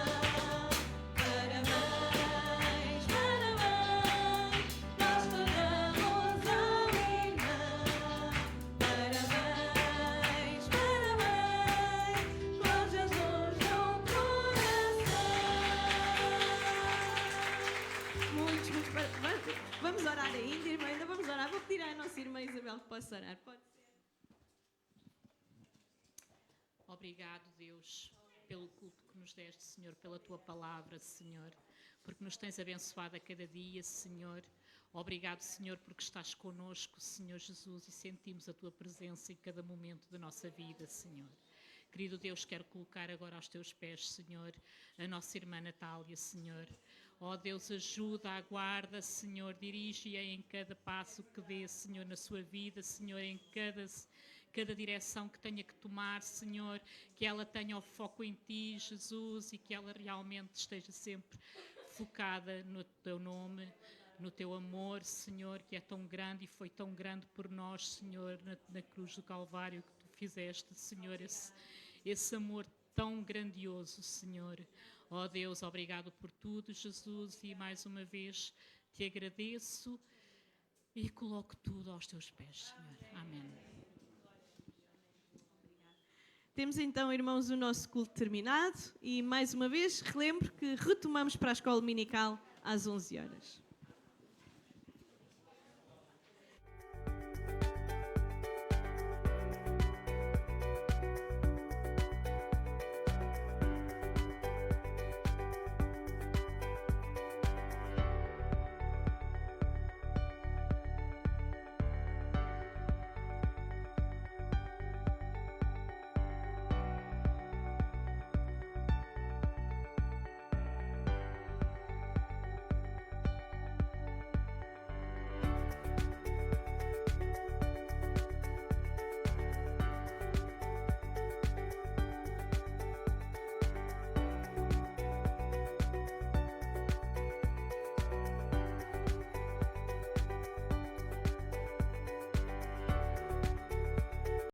Parabéns, parabéns, nós te damos ao irmão. Parabéns, parabéns, com Jesus no coração. Muitos parabéns. Vamos orar ainda, irmã, ainda vamos orar. Vou pedir à nossa irmã Isabel que possa orar. Pode ser. Obrigado, Deus, pelo culto que nos deste, Senhor, pela tua palavra, Senhor, porque nos tens abençoado a cada dia, Senhor. Obrigado, Senhor, porque estás conosco, Senhor Jesus, e sentimos a tua presença em cada momento da nossa vida, Senhor. Querido Deus, quero colocar agora aos teus pés, Senhor, a nossa irmã Natália, Senhor. Ó Deus, ajuda, aguarda, Senhor, dirige-a em cada passo que dê, Senhor, na sua vida, Senhor, em cada direção que tenha que tomar, Senhor, que ela tenha o foco em Ti, Jesus, e que ela realmente esteja sempre focada no Teu nome, no Teu amor, Senhor, que é tão grande e foi tão grande por nós, Senhor, na cruz do Calvário que Tu fizeste, Senhor, esse amor tão grandioso, Senhor. Ó Deus, obrigado por tudo, Jesus, e mais uma vez Te agradeço e coloco tudo aos Teus pés, Senhor. Amém. Temos então, irmãos, o nosso culto terminado e, mais uma vez, relembro que retomamos para a escola dominical às 11 horas.